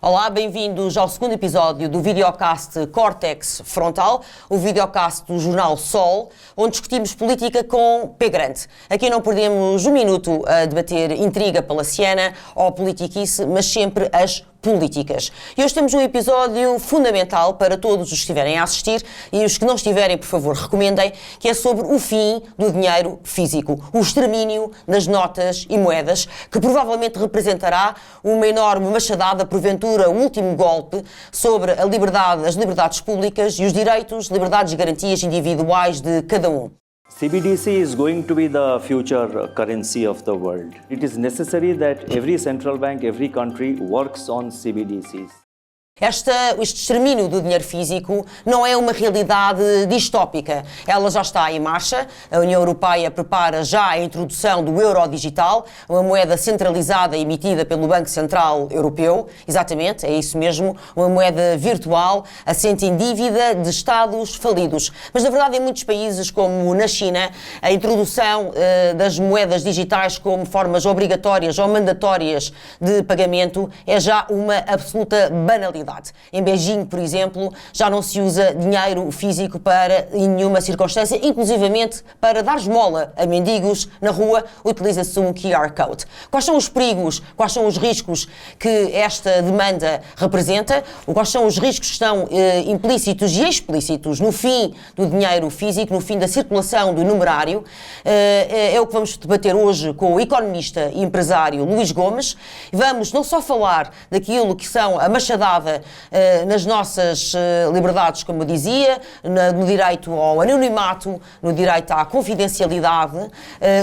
Olá, bem-vindos ao segundo episódio do videocast Cortex Frontal, o videocast do jornal Sol, onde discutimos política com P grande. Aqui não perdemos um minuto a debater intriga palaciana ou politiquice, mas sempre as políticas. E hoje temos um episódio fundamental para todos os que estiverem a assistir e os que não estiverem, por favor, recomendem, que é sobre o fim do dinheiro físico, o extermínio das notas e moedas, que provavelmente representará uma enorme machadada, porventura, o último golpe sobre a liberdade, as liberdades públicas e os direitos, liberdades e garantias individuais de cada um. CBDC is going to be the future currency of the world. It is necessary that every central bank, every country works on CBDCs. Este extermínio do dinheiro físico não é uma realidade distópica. Ela já está em marcha. A União Europeia prepara já a introdução do euro digital, uma moeda centralizada emitida pelo Banco Central Europeu. Exatamente, é isso mesmo, uma moeda virtual assente em dívida de Estados falidos. Mas, na verdade, em muitos países, como na China, a introdução das moedas digitais como formas obrigatórias ou mandatórias de pagamento é já uma absoluta banalidade. Em Beijing, por exemplo, já não se usa dinheiro físico em nenhuma circunstância, inclusivamente para dar esmola a mendigos na rua, utiliza-se um QR Code. Quais são os perigos, quais são os riscos que esta demanda representa? Quais são os riscos que estão implícitos e explícitos no fim do dinheiro físico, no fim da circulação do numerário? É o que vamos debater hoje com o economista e empresário Luís Gomes. Vamos não só falar daquilo que são a machadada nas nossas liberdades, como eu dizia, no direito ao anonimato, no direito à confidencialidade,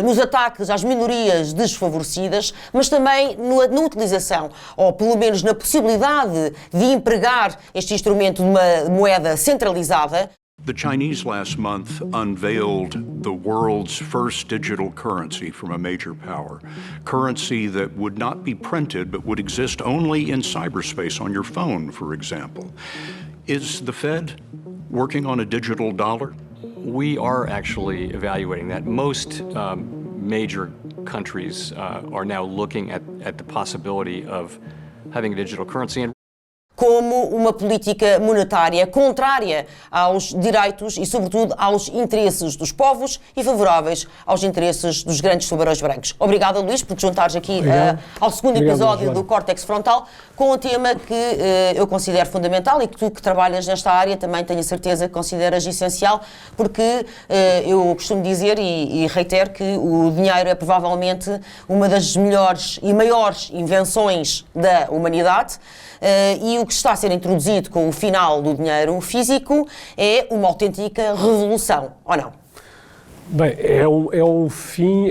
nos ataques às minorias desfavorecidas, mas também na utilização, ou pelo menos na possibilidade de empregar este instrumento de uma moeda centralizada. The Chinese last month unveiled the world's first digital currency from a major power. Currency that would not be printed but would exist only in cyberspace on your phone, for example. Is the Fed working on a digital dollar? We are actually evaluating that. Most major countries are now looking at the possibility of having a digital currency. Como uma política monetária contrária aos direitos e, sobretudo, aos interesses dos povos e favoráveis aos interesses dos grandes tubarões brancos. Obrigada, Luís, por te juntares aqui ao segundo episódio do Cortex Frontal, com um tema que eu considero fundamental e que tu, que trabalhas nesta área, também tenho a certeza que consideras essencial, porque eu costumo dizer e reitero que o dinheiro é provavelmente uma das melhores e maiores invenções da humanidade. E o que está a ser introduzido com o final do dinheiro físico é uma autêntica revolução, ou não? Bem, é o fim,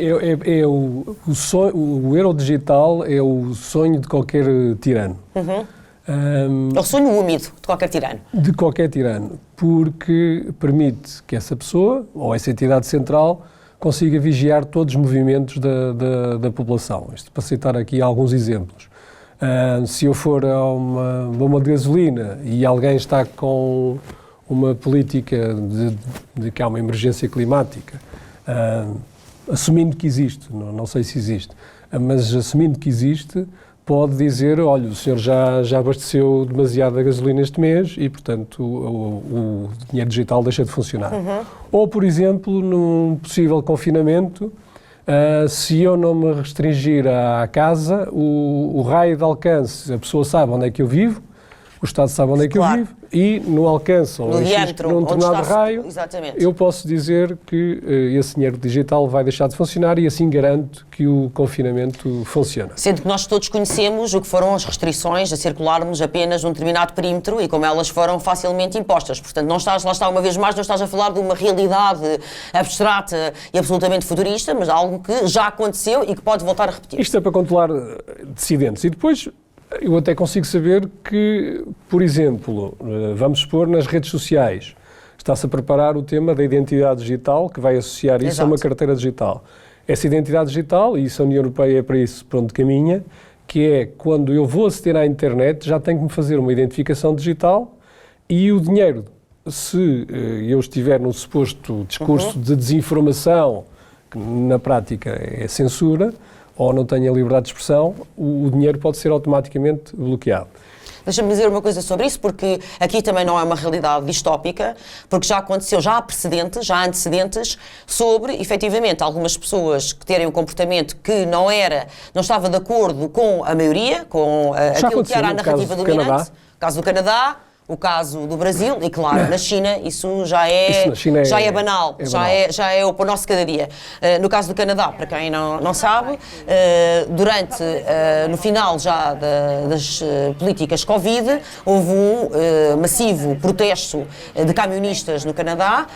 o euro digital é o sonho de qualquer tirano. É o sonho úmido de qualquer tirano. De qualquer tirano, porque permite que essa pessoa, ou essa entidade central, consiga vigiar todos os movimentos da população. Isto para citar aqui alguns exemplos. Se eu for a uma bomba de gasolina e alguém está com uma política de que há uma emergência climática, assumindo que existe, não sei se existe, mas assumindo que existe, pode dizer, olha, o senhor já abasteceu demasiada gasolina este mês e, portanto, o dinheiro digital deixa de funcionar. Ou, por exemplo, num possível confinamento, se eu não me restringir à casa, o raio de alcance, a pessoa sabe onde é que eu vivo, o Estado sabe onde é que eu vivo e no alcance ou num determinado raio, eu posso dizer que esse dinheiro digital vai deixar de funcionar e assim garanto que o confinamento funciona. Sendo que nós todos conhecemos o que foram as restrições a circularmos apenas num determinado perímetro e como elas foram facilmente impostas. Portanto, não estás, lá está uma vez mais, não estás a falar de uma realidade abstrata e absolutamente futurista, mas algo que já aconteceu e que pode voltar a repetir. Isto é para controlar dissidentes e depois eu até consigo saber que, por exemplo, vamos supor nas redes sociais, está-se a preparar o tema da identidade digital, que vai associar isso a uma carteira digital. Essa identidade digital, e isso a União Europeia é para isso para onde caminha, que é quando eu vou aceder à internet, já tenho que me fazer uma identificação digital e o dinheiro, se eu estiver num suposto discurso de desinformação, que na prática é censura, ou não tenha liberdade de expressão, o dinheiro pode ser automaticamente bloqueado. Deixa-me dizer uma coisa sobre isso, porque aqui também não é uma realidade distópica, porque já aconteceu, já há precedentes, já há antecedentes sobre, efetivamente, algumas pessoas que terem um comportamento que não estava de acordo com a maioria, com aquilo que era a narrativa dominante. O caso do Canadá, o caso do Brasil e, claro, na China isso já é banal, já é o pão nosso cada dia. No caso do Canadá, para quem não sabe, no final já das políticas Covid, houve um massivo protesto de camionistas no Canadá,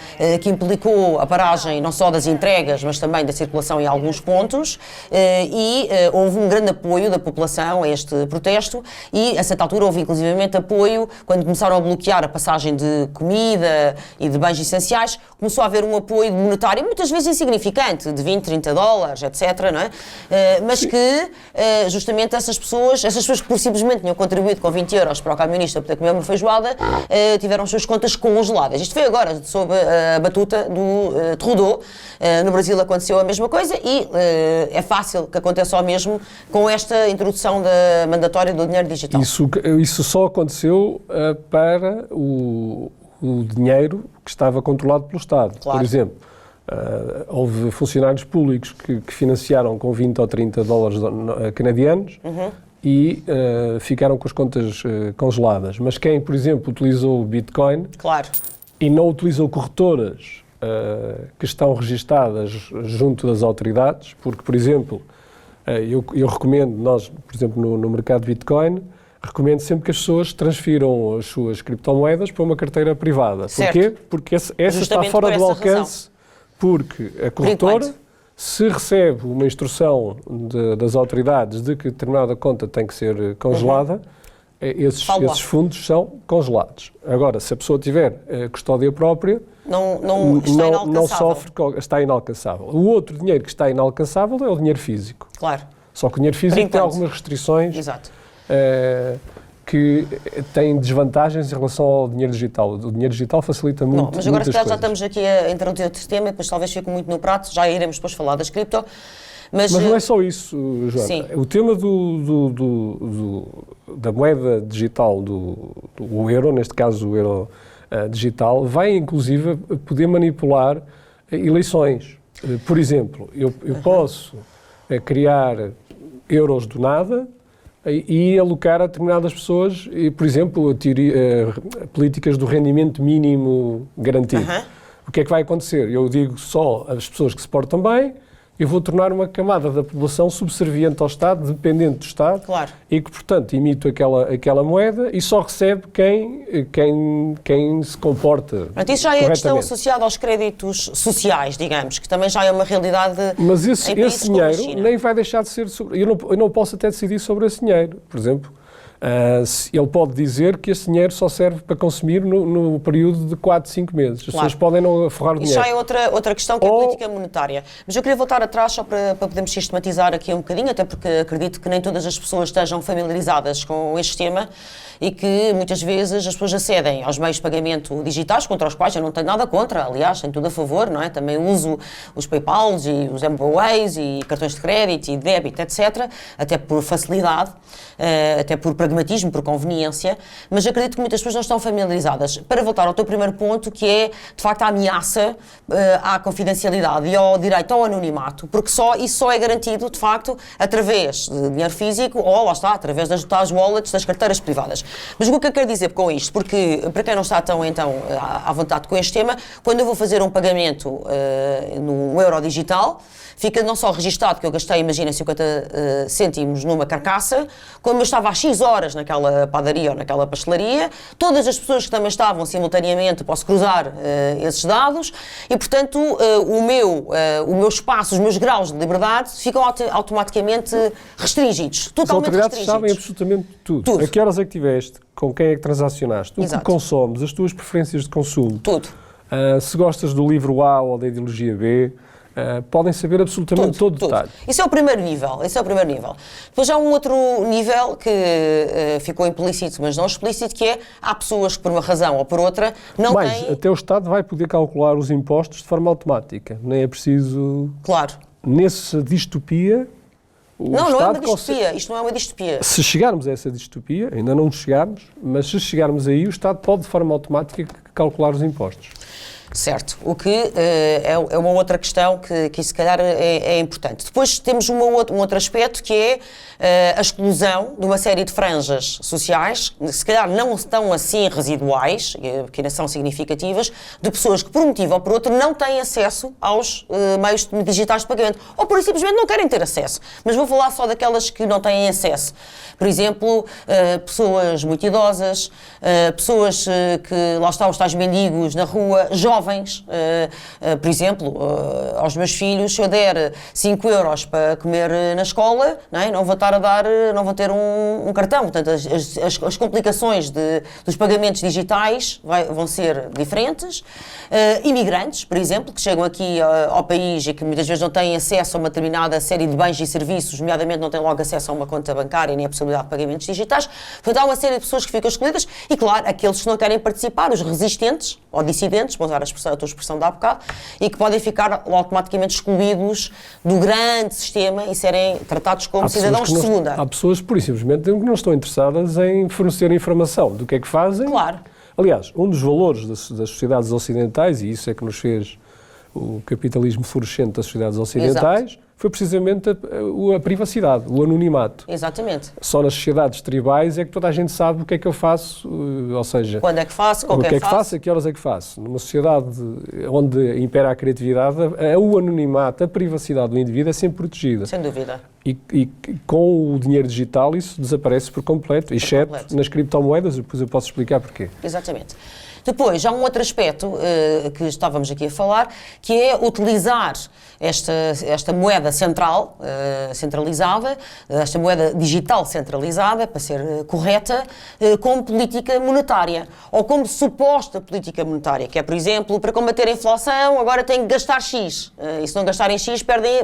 que implicou a paragem não só das entregas, mas também da circulação em alguns pontos, e houve um grande apoio da população a este protesto, e a certa altura houve inclusivamente apoio quando começaram a bloquear a passagem de comida e de bens essenciais, começou a haver um apoio monetário, muitas vezes insignificante, de 20, 30 dólares, etc., não é? Mas que, justamente, essas pessoas que por simplesmente tinham contribuído com 20 euros para o camionista poder comer uma feijoada, tiveram as suas contas congeladas. Isto foi agora, sob a batuta do Trudeau. No Brasil aconteceu a mesma coisa e é fácil que aconteça o mesmo com esta introdução da mandatória do dinheiro digital. Isso só aconteceu para o dinheiro que estava controlado pelo Estado. Claro. Por exemplo, houve funcionários públicos que financiaram com 20 ou 30 dólares canadianos e ficaram com as contas congeladas. Mas quem, por exemplo, utilizou o Bitcoin, claro, e não utilizou corretoras que estão registadas junto das autoridades, porque, por exemplo, eu recomendo, nós, por exemplo, no mercado de Bitcoin, recomendo sempre que as pessoas transfiram as suas criptomoedas para uma carteira privada. Certo. Porquê? Porque essa está fora do alcance, porque a corretora, se recebe uma instrução das autoridades de que determinada conta tem que ser congelada, esses fundos são congelados. Agora, se a pessoa tiver custódia própria, não sofre, está inalcançável. O outro dinheiro que está inalcançável é o dinheiro físico. Claro. Só que o dinheiro físico tem algumas restrições. Exato. Que têm desvantagens em relação ao dinheiro digital. O dinheiro digital facilita muito. Mas agora, se calhar, já coisas. estamos aqui a introduzir outro tema, depois talvez fique muito no prato, já iremos depois falar das cripto. Mas não é só isso, Joana. Sim. O tema da moeda digital, do euro, neste caso o euro digital, vai inclusive poder manipular eleições. Por exemplo, eu posso criar euros do nada e alocar a determinadas pessoas, e, por exemplo, políticas do rendimento mínimo garantido. O que é que vai acontecer? Eu digo só às pessoas que se portam bem, eu vou tornar uma camada da população subserviente ao Estado, dependente do Estado, claro, e que, portanto, imito aquela moeda e só recebe quem se comporta. Portanto, isso já é a questão associada aos créditos sociais, digamos, que também já é uma realidade. Mas esse dinheiro nem vai deixar de ser... Eu não posso até decidir sobre esse dinheiro. Por exemplo, ele pode dizer que esse dinheiro só serve para consumir no período de 4, 5 meses. As pessoas podem não aforrar o dinheiro. Isso já é outra questão, que é a política monetária. Mas eu queria voltar atrás só para podermos sistematizar aqui um bocadinho, até porque acredito que nem todas as pessoas estejam familiarizadas com este tema e que muitas vezes as pessoas acedem aos meios de pagamento digitais, contra os quais eu não tenho nada contra, aliás, tenho tudo a favor, não é? Também uso os PayPals e os MBWays e cartões de crédito e débito, etc., até por facilidade, até por pragmatismo, por conveniência, mas acredito que muitas pessoas não estão familiarizadas. Para voltar ao teu primeiro ponto, que é, de facto, a ameaça à confidencialidade e ao direito ao anonimato, porque isso só é garantido, de facto, através de dinheiro físico ou, lá está, através das tais wallets, das carteiras privadas. Mas o que eu quero dizer com isto, porque para quem não está tão, então, à vontade com este tema, quando eu vou fazer um pagamento no euro digital, fica não só registado que eu gastei, imagina, 50 cêntimos numa carcaça, como eu estava há X horas naquela padaria ou naquela pastelaria, todas as pessoas que também estavam simultaneamente, posso cruzar esses dados e, portanto, o meu espaço, os meus graus de liberdade ficam automaticamente restringidos, totalmente restringidos. As autoridades sabem absolutamente tudo. A que horas é que tiveste, com quem é que transacionaste, o que consomes, as tuas preferências de consumo. Tudo. Se gostas do livro A ou da ideologia B, podem saber absolutamente todo o detalhe. Isso é o primeiro nível, Depois há um outro nível que ficou implícito, mas não explícito, que é, há pessoas que por uma razão ou por outra não têm... até o Estado vai poder calcular os impostos de forma automática, nem é preciso... Claro. Nessa distopia, Não é uma distopia. Isto não é uma distopia. Se chegarmos a essa distopia, ainda não chegarmos, mas se chegarmos aí, o Estado pode, de forma automática, calcular os impostos. Certo, o que é uma outra questão que se calhar é importante. Depois temos um outro aspecto que é a exclusão de uma série de franjas sociais, se calhar não estão assim residuais, que ainda são significativas, de pessoas que por um motivo ou por outro não têm acesso aos meios digitais de pagamento, ou por simplesmente não querem ter acesso. Mas vou falar só daquelas que não têm acesso. Por exemplo, pessoas muito idosas, pessoas que, lá está, os tais mendigos na rua, jovens, por exemplo, aos meus filhos, se eu der 5 euros para comer na escola, não vou estar a dar, não vou ter um cartão. Portanto, as complicações dos pagamentos digitais vão ser diferentes. Imigrantes, por exemplo, que chegam aqui ao país e que muitas vezes não têm acesso a uma determinada série de bens e serviços, nomeadamente não têm logo acesso a uma conta bancária nem a possibilidade de pagamentos digitais. Portanto, há uma série de pessoas que ficam excluídas e, claro, aqueles que não querem participar, os resistentes ou dissidentes, vou usar a tua expressão de há bocado, e que podem ficar automaticamente excluídos do grande sistema e serem tratados como cidadãos de segunda. Há pessoas, por simplesmente, que não estão interessadas em fornecer informação do que é que fazem. Claro. Aliás, um dos valores das sociedades ocidentais, e isso é que nos fez o capitalismo florescente das sociedades ocidentais, exato, foi precisamente a privacidade, o anonimato. Exatamente. Só nas sociedades tribais é que toda a gente sabe o que é que eu faço, ou seja... Quando é que faço, com o que é que faço, faço, a que horas é que faço. Numa sociedade onde impera a criatividade, o anonimato, a privacidade do indivíduo é sempre protegida. Sem dúvida. E com o dinheiro digital isso desaparece por completo, exceto nas criptomoedas, depois eu posso explicar porquê. Exatamente. Depois, há um outro aspecto que estávamos aqui a falar, que é utilizar esta moeda central, centralizada, esta moeda digital centralizada, para ser correta, como política monetária, ou como suposta política monetária, que é, por exemplo, para combater a inflação, agora tenho que gastar X, e se não gastarem X, perdem,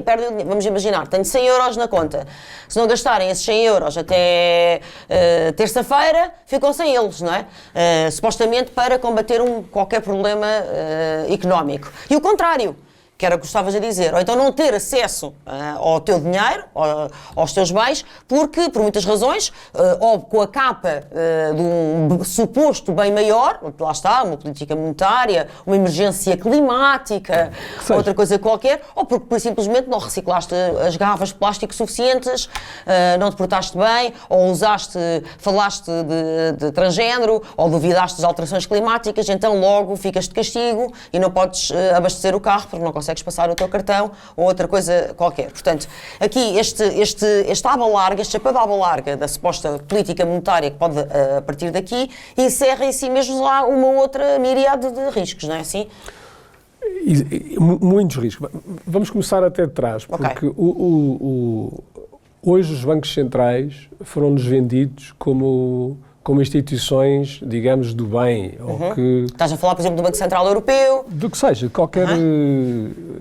vamos imaginar, tenho 100 euros na conta, se não gastarem esses 100 euros até terça-feira, ficam sem eles, não é? Supostamente para combater qualquer problema económico. E o contrário, que era o que estavas a dizer, ou então não ter acesso ao teu dinheiro, aos teus bens, porque, por muitas razões, ou com a capa de um suposto bem maior, lá está, uma política monetária, uma emergência climática, outra coisa qualquer, ou porque simplesmente não reciclaste as garrafas de plástico suficientes, não te portaste bem, ou falaste de transgénero, ou duvidaste das alterações climáticas, então logo ficas de castigo e não podes abastecer o carro porque não consegues passar o teu cartão ou outra coisa qualquer. Portanto, aqui esta aba larga, este chapéu da aba larga da suposta política monetária que pode, a partir daqui, encerra em si mesmo lá uma outra miríade de riscos, não é assim? Muitos riscos. Vamos começar até de trás, porque hoje os bancos centrais foram-nos vendidos como instituições, digamos, do bem. Ou que, estás a falar, por exemplo, do Banco Central Europeu? Do que seja, qualquer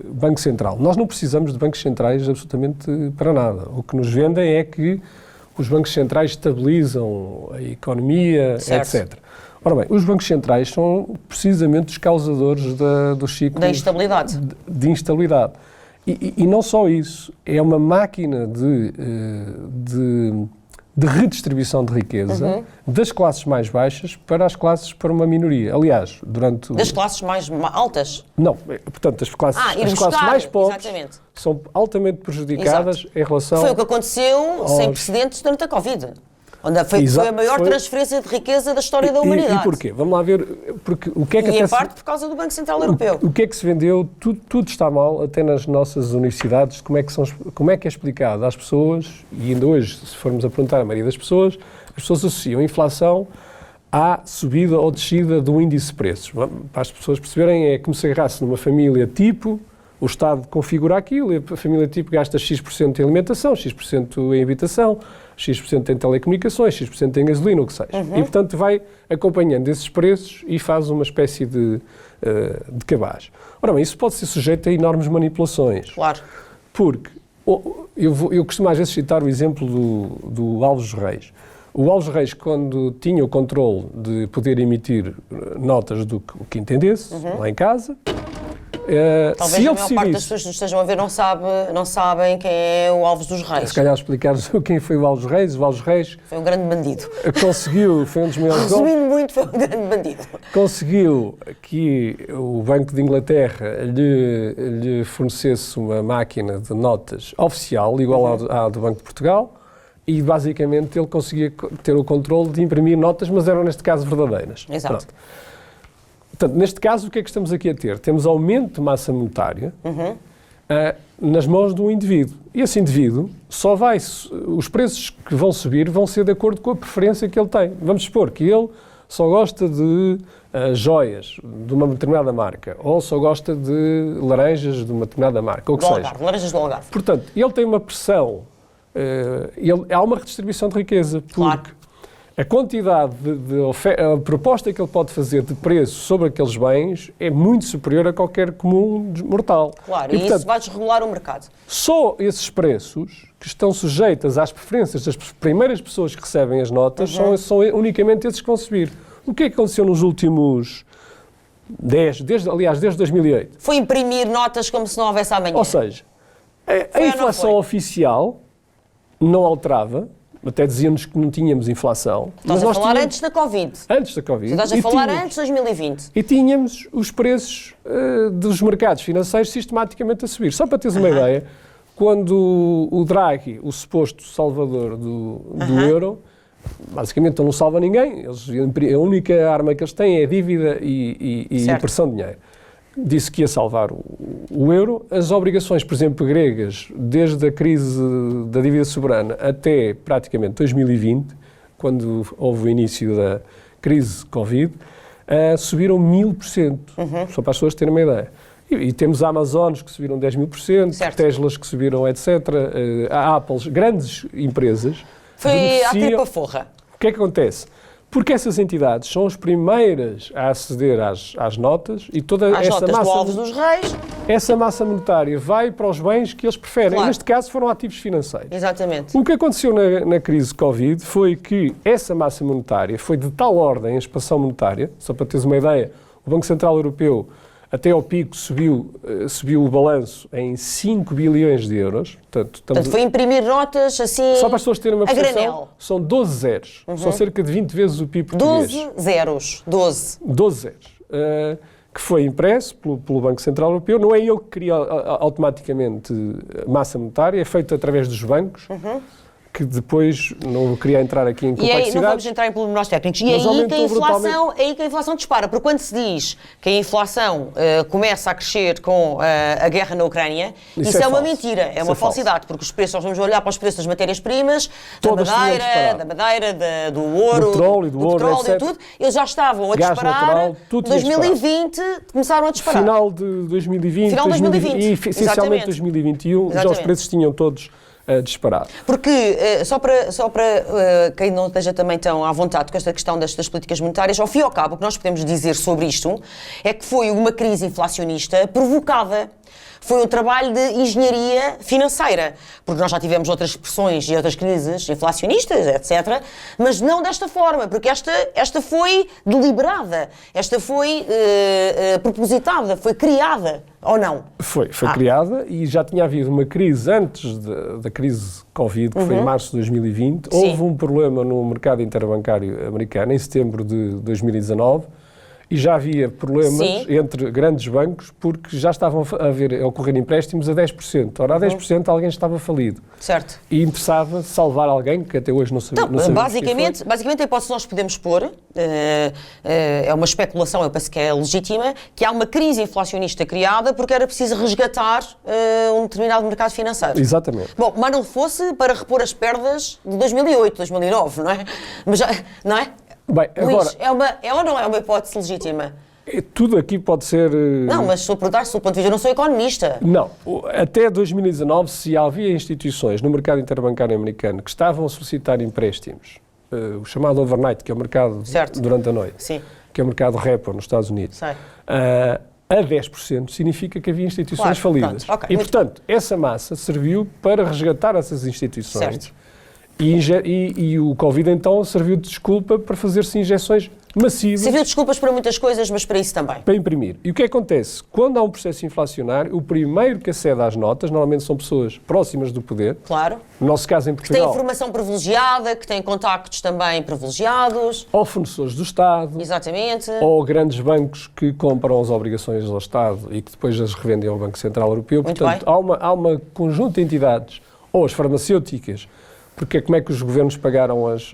banco central. Nós não precisamos de bancos centrais absolutamente para nada. O que nos vendem é que os bancos centrais estabilizam a economia, certo, etc. Ora bem, os bancos centrais são precisamente os causadores dos ciclos da instabilidade. De instabilidade. E não só isso, é uma máquina de redistribuição de riqueza das classes mais baixas para uma minoria. Aliás, das classes mais altas? Não, portanto, as classes mais pobres, exatamente, são altamente prejudicadas, exato, em relação... Foi o que aconteceu sem precedentes durante a Covid. Onde foi a maior transferência de riqueza da história da humanidade. E porquê? Vamos lá ver. Porque o que é que em parte por causa do Banco Central Europeu. O que é que se vendeu? Tudo está mal, até nas nossas universidades. Como é que é explicado às pessoas, e ainda hoje, se formos a perguntar à maioria das pessoas, as pessoas associam a inflação à subida ou descida do índice de preços. Para as pessoas perceberem, é como se agarrasse numa família tipo, o Estado configura aquilo, e a família tipo gasta X% em alimentação, X% em habitação, X% em telecomunicações, X% em gasolina, o que seja. E, portanto, vai acompanhando esses preços e faz uma espécie de cabaz. Ora bem, isso pode ser sujeito a enormes manipulações. Claro. Porque eu costumo às vezes citar o exemplo do Alves Reis. O Alves Reis, quando tinha o controle de poder emitir notas do que entendesse, lá em casa, Talvez se ele a maior parte das decidisse, pessoas que nos estejam a ver não sabem quem é o Alves dos Reis. se calhar explicar quem foi o Alves Reis. O Alves Reis Foi um grande bandido. conseguiu, foi um dos maiores golpes, Resumindo muito, foi um grande bandido. conseguiu que o Banco de Inglaterra lhe fornecesse uma máquina de notas oficial, igual à do Banco de Portugal, e basicamente ele conseguia ter o controle de imprimir notas, mas eram neste caso verdadeiras. Exato. Pronto. Portanto, neste caso, o que é que estamos aqui a ter? Temos aumento de massa monetária nas mãos de um indivíduo. E esse indivíduo os preços que vão subir vão ser de acordo com a preferência que ele tem. Vamos supor que ele só gosta de joias de uma determinada marca, ou só gosta de laranjas de uma determinada marca, ou o que Do seja. Algarve, laranjas do Algarve. Portanto, ele tem uma pressão, há uma redistribuição de riqueza, porque Claro. a quantidade a proposta que ele pode fazer de preço sobre aqueles bens é muito superior a qualquer comum mortal. Claro, E, e portanto, isso vai desregular o mercado. só esses preços que estão sujeitos às preferências das primeiras pessoas que recebem as notas são unicamente esses que vão subir. O que é que aconteceu nos últimos desde 2008? Foi imprimir notas como se não houvesse amanhã. Ou seja, a Foi ou não inflação foi? oficial não alterava, até dizíamos que não tínhamos inflação. Estás a nós falar tínhamos- antes da Covid. antes da Covid. Estás a e falar tínhamos- antes de 2020. E tínhamos os preços dos mercados financeiros sistematicamente a subir. Só para teres uma ideia, quando o Draghi, o suposto salvador do euro, basicamente ele não salva ninguém, a única arma que eles têm é dívida e Certo. impressão de dinheiro. Disse que ia salvar o euro. As obrigações, por exemplo, gregas, desde a crise da dívida soberana até praticamente 2020, quando houve o início da crise Covid, subiram 1000%, só para as pessoas terem uma ideia. E temos a Amazonas que subiram 10.000%, Certo. Teslas que subiram, etc. A Apple, grandes empresas. Foi à beneficiam- tripa forra. O que é que acontece? Porque essas entidades são as primeiras a aceder às notas e toda Às essa notas do massa, Alves dos Reis. essa massa monetária vai para os bens que eles preferem. Claro. Neste caso foram ativos financeiros. Exatamente. O que aconteceu na crise Covid foi que essa massa monetária foi de tal ordem a expansão monetária, só para teres uma ideia, o Banco Central Europeu até ao pico subiu o balanço em 5 bilhões de euros. Portanto, foi imprimir notas assim. Só para as pessoas terem uma a percepção, granel. são 12 zeros. São cerca de 20 vezes o PIB português. 12 zeros. 12. 12 zeros. Que foi impresso pelo Banco Central Europeu. Não é ele que cria automaticamente massa monetária, é feito através dos bancos, que depois não queria entrar aqui em E aí, não complexidades. vamos entrar em pormenores técnicos. E Mas aí que, aumentou a inflação dispara. Porque quando se diz que a inflação começa a crescer com a guerra na Ucrânia, isso é uma falso. mentira, é Isso uma é falso. falsidade. Porque os preços, nós vamos olhar para os preços das matérias-primas, Todas tinham disparado. da madeira, do ouro, Do petróleo, do ouro, petróleo etc. e tudo, eles já estavam a Gás disparar. natural, tudo tinha 2020 começaram a disparar. Final de 2020, Final de 2020, e essencialmente exatamente. 2021, já os Exatamente. preços tinham todos disparado. Porque, só para quem não esteja também tão à vontade com esta questão das políticas monetárias, ao fim e ao cabo, o que nós podemos dizer sobre isto é que foi uma crise inflacionista provocada. Foi um trabalho de engenharia financeira, porque nós já tivemos outras pressões e outras crises inflacionistas, etc., mas não desta forma, porque esta foi deliberada, esta foi propositada, foi criada, ou não? Foi criada e já tinha havido uma crise antes da crise Covid, que foi em março de 2020. Sim. Houve um problema no mercado interbancário americano em setembro de 2019 e já havia problemas Sim. entre grandes bancos porque já estavam a ocorrer empréstimos a 10%. Ora, a 10% alguém estava falido. Certo. E interessava salvar alguém que até hoje não sabia. Então, não sabemos quem basicamente a hipótese que nós podemos pôr, é uma especulação, eu penso que é legítima, que há uma crise inflacionista criada porque era preciso resgatar um determinado mercado financeiro. foi. Exatamente. Bom, mas não fosse para repor as perdas de 2008, 2009, não é? Mas já, não é? Bem, Luís, agora, é ou não é uma hipótese legítima? tudo aqui pode ser... Não, mas estou a perguntar, se do ponto de vista, eu não sou economista. Não. Até 2019, se havia instituições no mercado interbancário americano que estavam a solicitar empréstimos, o chamado overnight, que é o mercado Certo. durante a noite, Sim. que é o mercado repo nos Estados Unidos, Sei. a 10% significa que havia instituições Claro, falidas. pronto, ok, E, muito portanto, essa massa serviu para resgatar essas instituições. Certo. E o Covid, então, serviu de desculpa para fazer-se injeções massivas Serviu de desculpas para muitas coisas, mas para isso também. para imprimir. E o que acontece? Quando há um processo inflacionário, o primeiro que acede às notas, normalmente são pessoas próximas do poder, Claro. no nosso caso em Que tem Portugal, informação privilegiada, que tem contactos também privilegiados. ou fornecedores do Estado, Exatamente. ou grandes bancos que compram as obrigações ao Estado e que depois as revendem ao Banco Central Europeu. Muito Portanto, bem. há uma conjunto de entidades, ou as farmacêuticas, porque como é que os governos pagaram as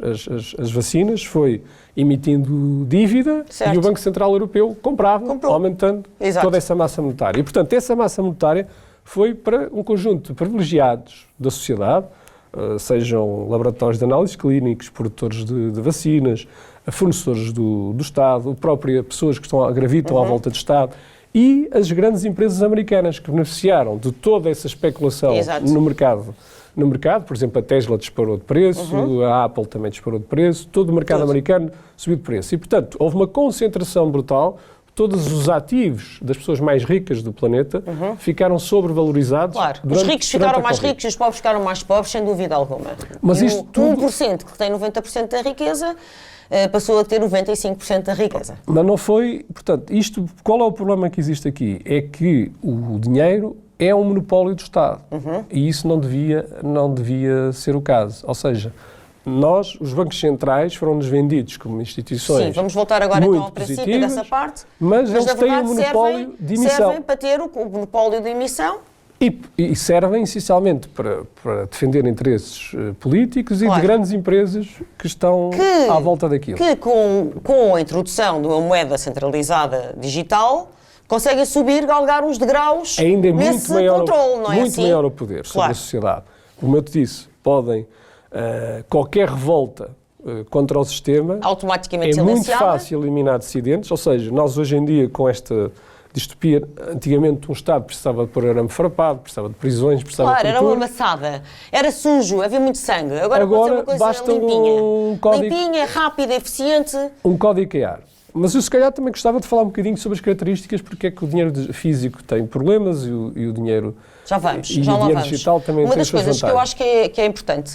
vacinas? Foi emitindo dívida Certo. e o Banco Central Europeu comprava, Comprou. aumentando Exato. toda essa massa monetária. E, portanto, essa massa monetária foi para um conjunto de privilegiados da sociedade, sejam laboratórios de análises clínicos, produtores de vacinas, fornecedores do Estado, próprias pessoas que gravitam à volta do Estado, e as grandes empresas americanas que beneficiaram de toda essa especulação Exato. no mercado. Por exemplo, a Tesla disparou de preço, a Apple também disparou de preço, todo o mercado americano subiu de preço. E, portanto, houve uma concentração brutal, todos os ativos das pessoas mais ricas do planeta ficaram sobrevalorizados. Claro, os durante ricos ficaram a mais Covid. ricos e os pobres ficaram mais pobres, sem dúvida alguma. Mas E isto o tudo- 1% que tem 90% da riqueza passou a ter 95% da riqueza. Mas não foi, portanto, qual é o problema que existe aqui? É que o dinheiro é um monopólio do Estado e isso não devia ser o caso. Ou seja, os bancos centrais foram-nos vendidos como instituições. Sim, vamos voltar agora então muito ao princípio positivas, dessa parte. mas eles na têm um verdade, monopólio de emissão. servem para ter o monopólio de emissão. E servem essencialmente para defender interesses políticos e Claro. de grandes empresas que estão à volta daquilo. Que com a introdução de uma moeda centralizada digital conseguem subir, galgar uns degraus Ainda é muito nesse maior, controle, não é muito assim? maior o poder sobre Claro. a sociedade. Como eu te disse, podem qualquer revolta contra o sistema Automaticamente é muito silenciada. fácil eliminar dissidentes, ou seja, nós hoje em dia com esta distopia, antigamente um Estado precisava de pôr arame farpado, precisava de prisões, precisava Claro, de era uma tortura. amassada, era sujo, havia muito sangue. Agora pode ser uma coisa basta limpinha. um código- Limpinha, rápida, eficiente. Um código QR. Mas eu se calhar também gostava de falar um bocadinho sobre as características, porque é que o dinheiro físico tem problemas e o dinheiro... Já vamos, E já o lá dinheiro vamos. digital também Uma tem das as suas coisas que eu vantagens. acho que é importante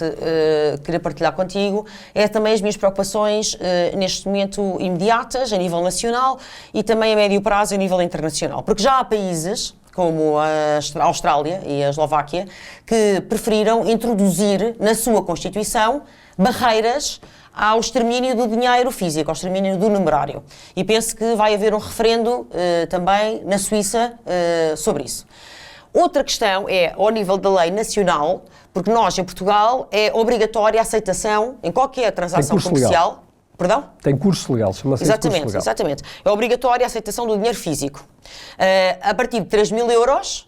querer partilhar contigo é também as minhas preocupações neste momento imediatas, a nível nacional e também a médio prazo a nível internacional. Porque já há países, como a Austrália e a Eslováquia, que preferiram introduzir na sua Constituição barreiras ao extermínio do dinheiro físico, ao extermínio do numerário. E penso que vai haver um referendo também na Suíça sobre isso. Outra questão é, ao nível da lei nacional, porque nós, em Portugal, é obrigatória a aceitação em qualquer transação curso legal. comercial. Perdão? Tem curso legal, chama-se curso Exatamente, legal. exatamente. É obrigatória a aceitação do dinheiro físico. A partir de 3.000 euros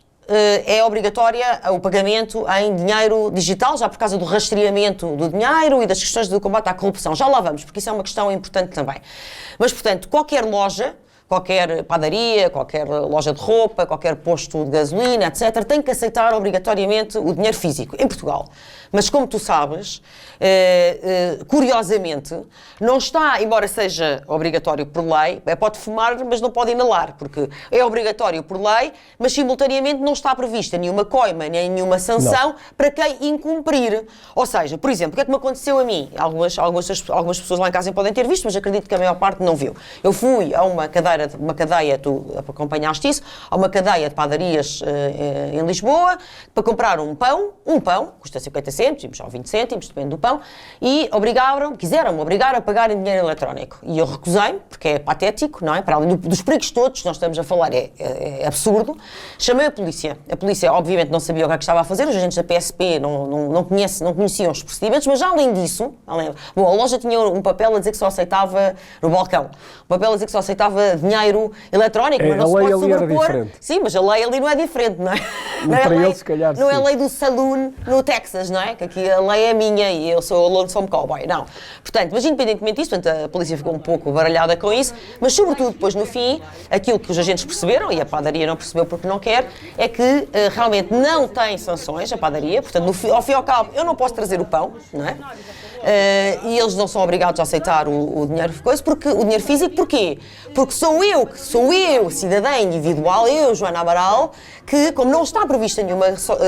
é obrigatória o pagamento em dinheiro digital, já por causa do rastreamento do dinheiro e das questões do combate à corrupção. Já lá vamos, porque isso é uma questão importante também. Mas, portanto, qualquer loja, qualquer padaria, qualquer loja de roupa, qualquer posto de gasolina, etc., tem que aceitar obrigatoriamente o dinheiro físico, em Portugal. Mas, como tu sabes, curiosamente, não está, embora seja obrigatório por lei, pode fumar, mas não pode inalar, porque é obrigatório por lei, mas simultaneamente não está prevista nenhuma coima, nem nenhuma sanção para quem incumprir. Ou seja, por exemplo, o que é que me aconteceu a mim? Algumas pessoas lá em casa podem ter visto, mas acredito que a maior parte não viu. Eu fui a uma cadeia, tu acompanhaste isso, a uma cadeia de padarias em Lisboa, para comprar um pão, custa 50 cêntimos ou 20 cêntimos, depende do pão, e quiseram-me obrigar a pagar em dinheiro eletrónico. E eu recusei-me, porque é patético, não é? Para além dos perigos todos que nós estamos a falar, é absurdo. Chamei a polícia. A polícia, obviamente, não sabia o que é que estava a fazer, os agentes da PSP não conheciam os procedimentos, mas já além disso, a loja tinha um papel a dizer que só aceitava, no balcão, um papel a dizer que só aceitava dinheiro eletrónico, mas não se a lei pode ali era sobrepor. diferente. Sim, mas a lei ali não é diferente, não é? Para lei, eles, se calhar, não é a sim. lei do saloon no Texas, não é? Que aqui a lei é minha e eu sou o lonesome cowboy, não. Portanto, mas independentemente disso, portanto, a polícia ficou um pouco baralhada com isso, mas sobretudo depois no fim, aquilo que os agentes perceberam, e a padaria não percebeu porque não quer, é que realmente não tem sanções, a padaria, portanto, ao fim e ao cabo, eu não posso trazer o pão, não é? E eles não são obrigados a aceitar o dinheiro coisa, porque o dinheiro físico, porquê? Porque sou sou eu, cidadã individual, eu, Joana Amaral, que, como não está prevista nenhuma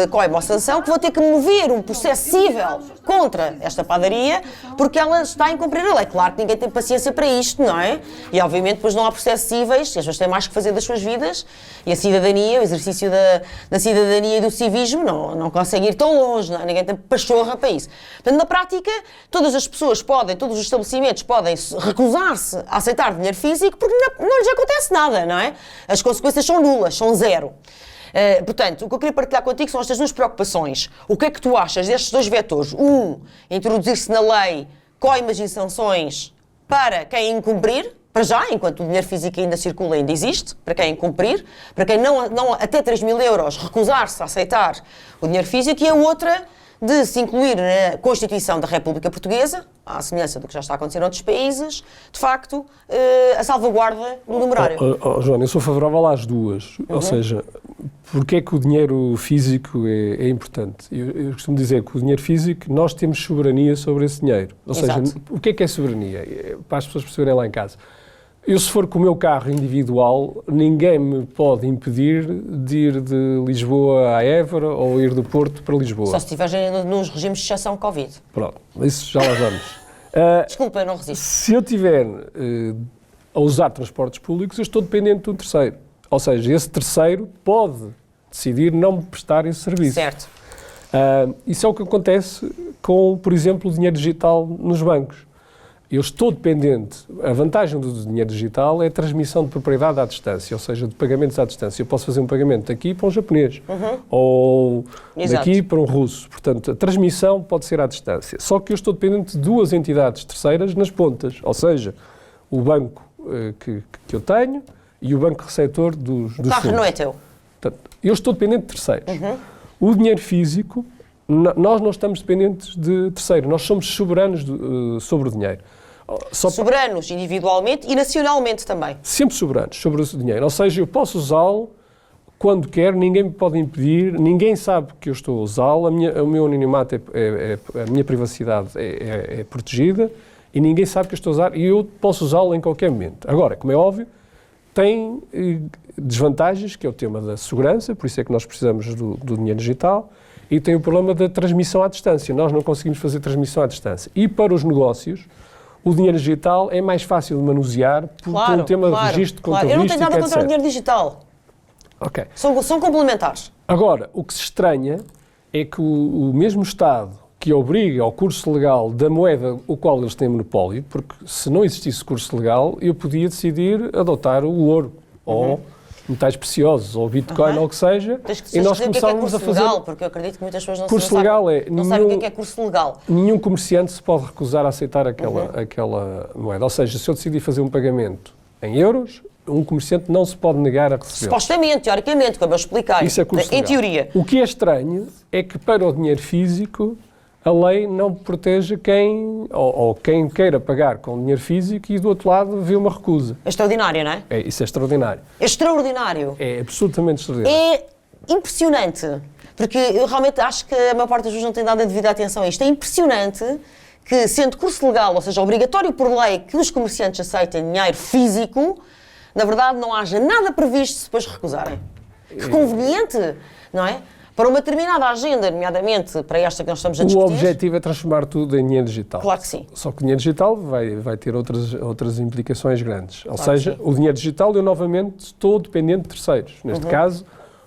coima ou sanção, que vou ter que mover um processo cível contra esta padaria, porque ela está a incumprir a lei. Claro que ninguém tem paciência para isto, não é? E, obviamente, depois não há processos cíveis, as pessoas têm mais que fazer das suas vidas, e a cidadania, o exercício da cidadania e do civismo não consegue ir tão longe, não é? Ninguém tem pachorra para isso. Portanto, na prática, todas as pessoas todos os estabelecimentos podem recusar-se a aceitar dinheiro físico porque não lhes acontece nada, não é? As consequências são nulas, são zero. Portanto, o que eu queria partilhar contigo são estas duas preocupações. O que é que tu achas destes dois vetores? Introduzir-se na lei coimas e sanções para quem incumprir, para já, enquanto o dinheiro físico ainda circula, ainda existe, para quem incumprir, para quem não até 3.000 euros recusar-se a aceitar o dinheiro físico, e a outra de se incluir na Constituição da República Portuguesa, à semelhança do que já está a acontecer noutros países, de facto, a salvaguarda do numerário. Joana, eu sou favorável às duas. Ou seja, porque é que o dinheiro físico é importante? Eu costumo dizer que o dinheiro físico, nós temos soberania sobre esse dinheiro. Ou Exato. seja, o que é soberania? Para as pessoas perceberem lá em casa. Eu, se for com o meu carro individual, ninguém me pode impedir de ir de Lisboa a Évora ou ir do Porto para Lisboa. Só se estiveres nos regimes de exceção Covid. Pronto, isso já lá vamos. Desculpa, eu não resisto. Se eu estiver a usar transportes públicos, eu estou dependente de um terceiro. Ou seja, esse terceiro pode decidir não me prestar esse serviço. Certo. Isso é o que acontece com, por exemplo, o dinheiro digital nos bancos. Eu estou dependente, a vantagem do dinheiro digital é a transmissão de propriedade à distância, ou seja, de pagamentos à distância. Eu posso fazer um pagamento daqui para um japonês, ou Exato. daqui para um russo. Portanto, a transmissão pode ser à distância. Só que eu estou dependente de duas entidades terceiras nas pontas, ou seja, o banco que eu tenho e o banco receptor dos fundos. O carro não é teu. Portanto, eu estou dependente de terceiros. O dinheiro físico, nós não estamos dependentes de terceiro, nós somos soberanos sobre o dinheiro. Soberanos individualmente e nacionalmente também. Sempre soberanos sobre o dinheiro. Ou seja, eu posso usá-lo quando quero, ninguém me pode impedir, ninguém sabe que eu estou a usá-lo, o meu anonimato, a minha privacidade é protegida e ninguém sabe que eu estou a usar e eu posso usá-lo em qualquer momento. Agora, como é óbvio, tem desvantagens, que é o tema da segurança, por isso é que nós precisamos do dinheiro digital, e tem o problema da transmissão à distância. Nós não conseguimos fazer transmissão à distância. E para os negócios, o dinheiro digital é mais fácil de manusear por um tema de registro contabilístico, Eu não tenho nada contra o etc. dinheiro digital. Ok. São complementares. Agora, o que se estranha é que o mesmo Estado que obriga ao curso legal da moeda o qual eles têm monopólio, porque se não existisse curso legal, eu podia decidir adotar o ouro, ou metais preciosos, ou Bitcoin, ou o que seja, Tens que e nós dizer o que é começávamos a curso fazer... legal, porque eu acredito que muitas pessoas não Curso sabem, legal é não sabem o que é curso legal. Nenhum comerciante se pode recusar a aceitar aquela moeda. Ou seja, se eu decidir fazer um pagamento em euros, um comerciante não se pode negar a receber. Supostamente, teoricamente, como eu expliquei. Isso é curso Em legal. teoria. O que é estranho é que para o dinheiro físico a lei não protege quem, ou quem queira pagar com dinheiro físico e do outro lado vê uma recusa. É extraordinário, não é? Isso é extraordinário. É extraordinário. É absolutamente extraordinário. É impressionante. Porque eu realmente acho que a maior parte das pessoas não tem dado a devida atenção a isto. É impressionante que, sendo curso legal, ou seja, obrigatório por lei que os comerciantes aceitem dinheiro físico, na verdade não haja nada previsto se depois recusarem. Que conveniente, não é? Para uma determinada agenda, nomeadamente para esta que nós estamos a O discutir. objetivo é transformar tudo em dinheiro digital. Claro que sim. Só que o dinheiro digital vai ter outras implicações grandes. Ou Claro seja, que sim. o dinheiro digital eu novamente estou dependente de terceiros. Neste caso,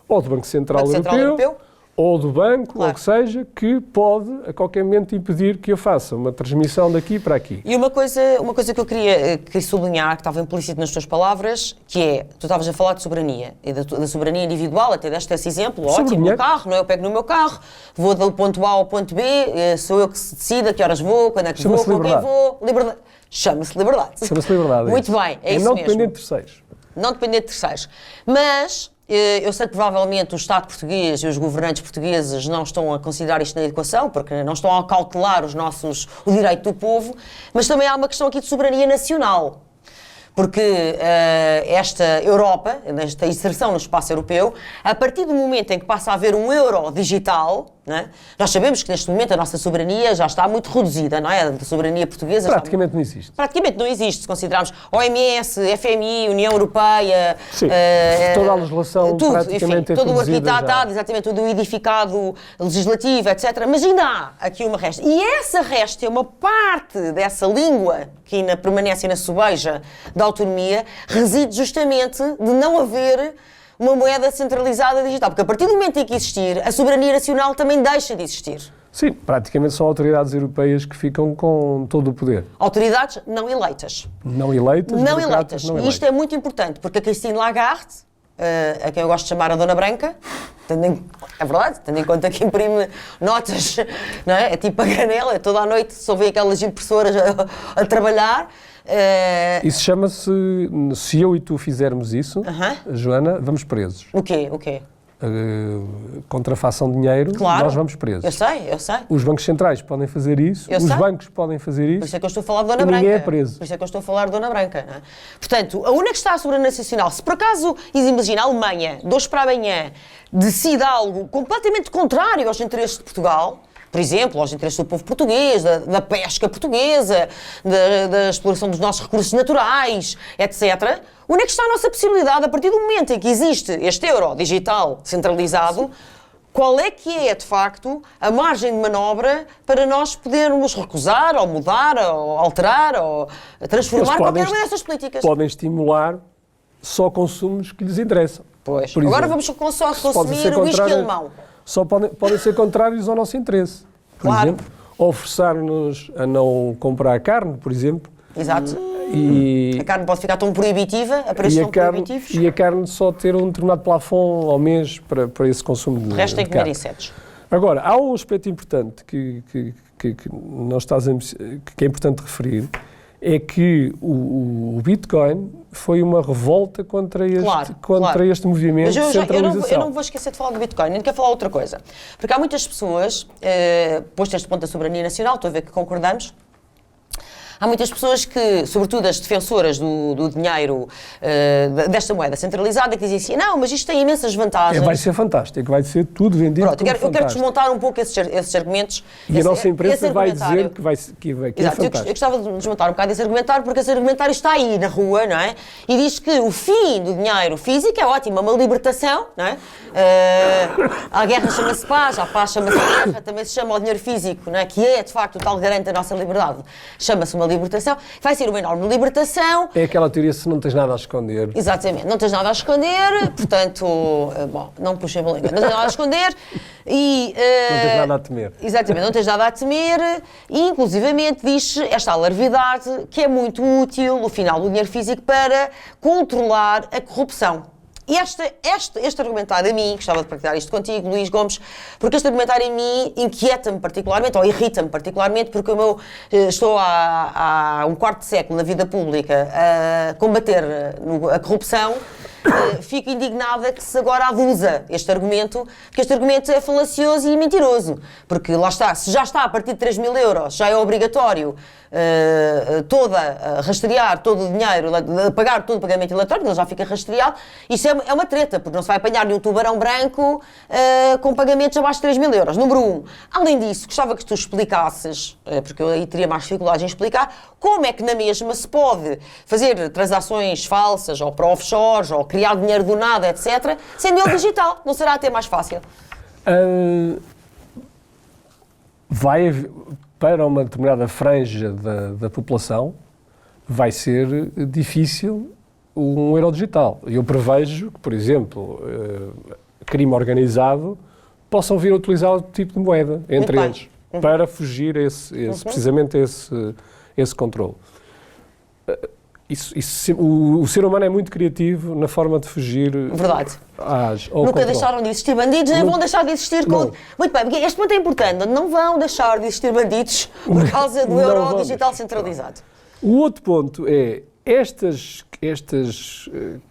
ou do Banco Central, Europeu, ou do banco, Claro. ou o que seja, que pode a qualquer momento impedir que eu faça uma transmissão daqui para aqui. E uma coisa que eu queria sublinhar, que estava implícito nas tuas palavras, que é, tu estavas a falar de soberania, e da soberania individual, até deste esse exemplo, Sobre ótimo, dinheiro. no carro, não é? Eu pego no meu carro, vou do ponto A ao ponto B, sou eu que se decida a que horas vou, quando é que vou, Chama-se com quem liberdade. vou, liberdade. Chama-se liberdade. Chama-se liberdade. Muito bem, é isso não mesmo. dependente de terceiros. Não depender de terceiros. Mas eu sei que provavelmente o Estado português e os governantes portugueses não estão a considerar isto na equação, porque não estão a cautelar o direito do povo, mas também há uma questão aqui de soberania nacional. Porque esta Europa, esta inserção no espaço europeu, a partir do momento em que passa a haver um euro digital, não é? Nós sabemos que neste momento a nossa soberania já está muito reduzida, não é? A soberania portuguesa Praticamente não existe. Praticamente não existe, se considerarmos OMS, FMI, União Europeia, Sim, toda a legislação tudo, praticamente enfim, todo o reduzida arquitetado, exatamente, todo o edificado legislativo, etc. Mas ainda há aqui uma resta. E essa resta é uma parte dessa língua que ainda permanece e na sobeja da autonomia, reside justamente de não haver uma moeda centralizada digital. Porque a partir do momento em que existir, a soberania nacional também deixa de existir. Sim, praticamente são autoridades europeias que ficam com todo o poder. Autoridades não eleitas. Não eleitas, Não burocratas eleitas. não E eleitas. isto é muito importante, porque a Christine Lagarde, a quem eu gosto de chamar a Dona Branca, é verdade, tendo em conta que imprime notas, não é? É tipo a granela, toda a noite só vê aquelas impressoras a trabalhar. Isso chama-se, se eu e tu fizermos isso, Joana, vamos presos. O quê? O quê? Contrafação de dinheiro, Claro. nós vamos presos. Eu sei. Os bancos centrais podem fazer isso, Eu os sei. bancos podem fazer Por isso. isso é que eu estou a falar de Dona E Branca. ninguém é preso. Por isso é que eu estou a falar de Dona Branca. Não é? Portanto, a única que está a soberania nacional, se por acaso, imagina, a Alemanha, de hoje para amanhã, decide algo completamente contrário aos interesses de Portugal, por exemplo, aos interesses do povo português, da pesca portuguesa, da exploração dos nossos recursos naturais, etc. Onde é que está a nossa possibilidade, a partir do momento em que existe este euro digital centralizado, qual é que é, de facto, a margem de manobra para nós podermos recusar, ou mudar, ou alterar, ou transformar Eles qualquer uma dessas políticas? Podem estimular só consumos que lhes interessam. Pois. Por Agora exemplo, vamos só podem consumir ser o whisky contrários- alemão. Só podem ser contrários ao nosso interesse. Por Claro. exemplo, ou forçar-nos a não comprar carne, por exemplo, Exato. e, A carne pode ficar tão proibitiva, a preços e, tão a carne, proibitivos, e a carne só ter um determinado plafond ao mês para esse consumo de o resto tem que comer carne. insetos. Agora, há um aspecto importante que nós que é importante referir, é que o Bitcoin foi uma revolta contra este movimento Mas de centralização. eu não vou esquecer de falar do Bitcoin, nem quero falar outra coisa. Porque há muitas pessoas, posto este ponto da soberania nacional, estou a ver que concordamos, há muitas pessoas que, sobretudo as defensoras do dinheiro, desta moeda centralizada, que dizem assim, não, mas isto tem imensas vantagens. Vai ser fantástico, vai ser tudo vendido Pronto, como eu quero fantástico. desmontar um pouco esses argumentos. E a nossa imprensa esse vai argumentário. dizer que é Exato, eu fantástico. gostava de desmontar um bocado esse argumentário, porque esse argumentário está aí na rua, não é? E diz que o fim do dinheiro físico é ótimo, é uma libertação, não é? A guerra chama-se paz, a paz chama-se guerra, também se chama o dinheiro físico, não é? Que é, de facto, o tal garante da nossa liberdade. Chama-se uma libertação, vai ser uma enorme libertação. É aquela teoria se não tens nada a esconder. Exatamente, não tens nada a esconder, portanto, bom, não puxei a língua, não tens nada a esconder e... Não tens nada a temer. Exatamente, não tens nada a temer e, inclusivamente, diz esta alarvidade que é muito útil, o final do dinheiro físico, para controlar a corrupção. E este argumentário a mim, gostava de partilhar isto contigo, Luís Gomes, porque este argumentário a mim inquieta-me particularmente, ou irrita-me particularmente, porque eu estou há um quarto de século na vida pública a combater a corrupção. Fico indignada que se agora aduza este argumento, porque este argumento é falacioso e mentiroso, porque lá está, se já está a partir de 3 mil euros, já é obrigatório rastrear todo o dinheiro, pagar todo o pagamento eletrónico, ele já fica rastreado, isso é uma treta, porque não se vai apanhar nenhum tubarão branco com pagamentos abaixo de 3 mil euros, número 1. Além disso, gostava que tu explicasses, porque eu aí teria mais dificuldade em explicar, como é que na mesma se pode fazer transações falsas, ou para offshores, ou criar dinheiro do nada, etc., sendo ele digital, não será até mais fácil? Vai haver, para uma determinada franja da população, vai ser difícil um euro digital. Eu prevejo que, por exemplo, crime organizado possam vir a utilizar outro tipo de moeda entre eles, para fugir precisamente a esse controle. O ser humano é muito criativo na forma de fugir. Verdade. Ao Nunca controle. deixaram de existir bandidos, nem vão deixar de existir. Não. Muito bem, porque este ponto é importante. Não vão deixar de existir bandidos por causa do Não euro vão digital deixar. centralizado. O outro ponto é estas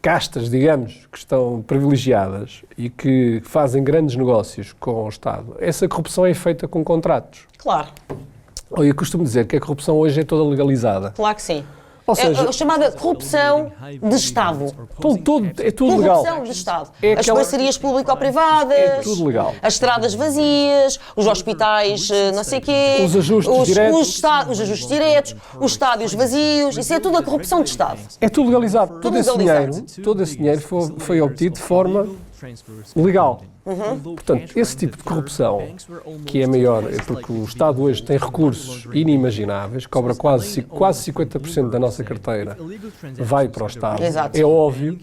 castas, digamos, que estão privilegiadas e que fazem grandes negócios com o Estado. Essa corrupção é feita com contratos. Claro, Eu costumo dizer que a corrupção hoje é toda legalizada. claro que sim. Ou seja, É a chamada corrupção de Estado. é tudo legal. Corrupção de Estado. É As aquela- parcerias público-privadas, É tudo legal. as estradas vazias, os hospitais não sei quê, Os ajustes diretos. os ajustes diretos, os estádios vazios, isso é tudo a corrupção de Estado. É tudo legalizado. Todo esse legalizado. dinheiro foi obtido de forma legal. Portanto, esse tipo de corrupção, que é maior, é porque o Estado hoje tem recursos inimagináveis, cobra quase 50% da nossa carteira, vai para o Estado. Exato. É óbvio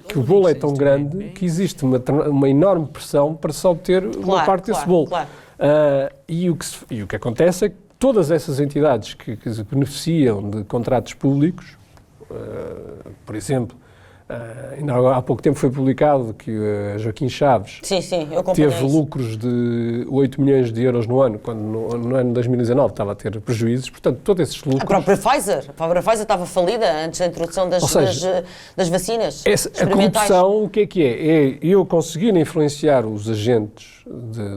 que o bolo é tão grande que existe uma enorme pressão para se obter uma Claro, parte desse claro, bolo. claro. E o que acontece é que todas essas entidades que se beneficiam de contratos públicos, por exemplo, ainda há pouco tempo foi publicado que Joaquim Chaves Sim, eu acompanhei teve isso. lucros de 8 milhões de euros no ano, quando no ano de 2019 estava a ter prejuízos. Portanto, todos esses A lucros... própria Pfizer estava falida antes da introdução das, Ou seja, das vacinas A experimentais. corrupção, o que é? É eu conseguir influenciar os agentes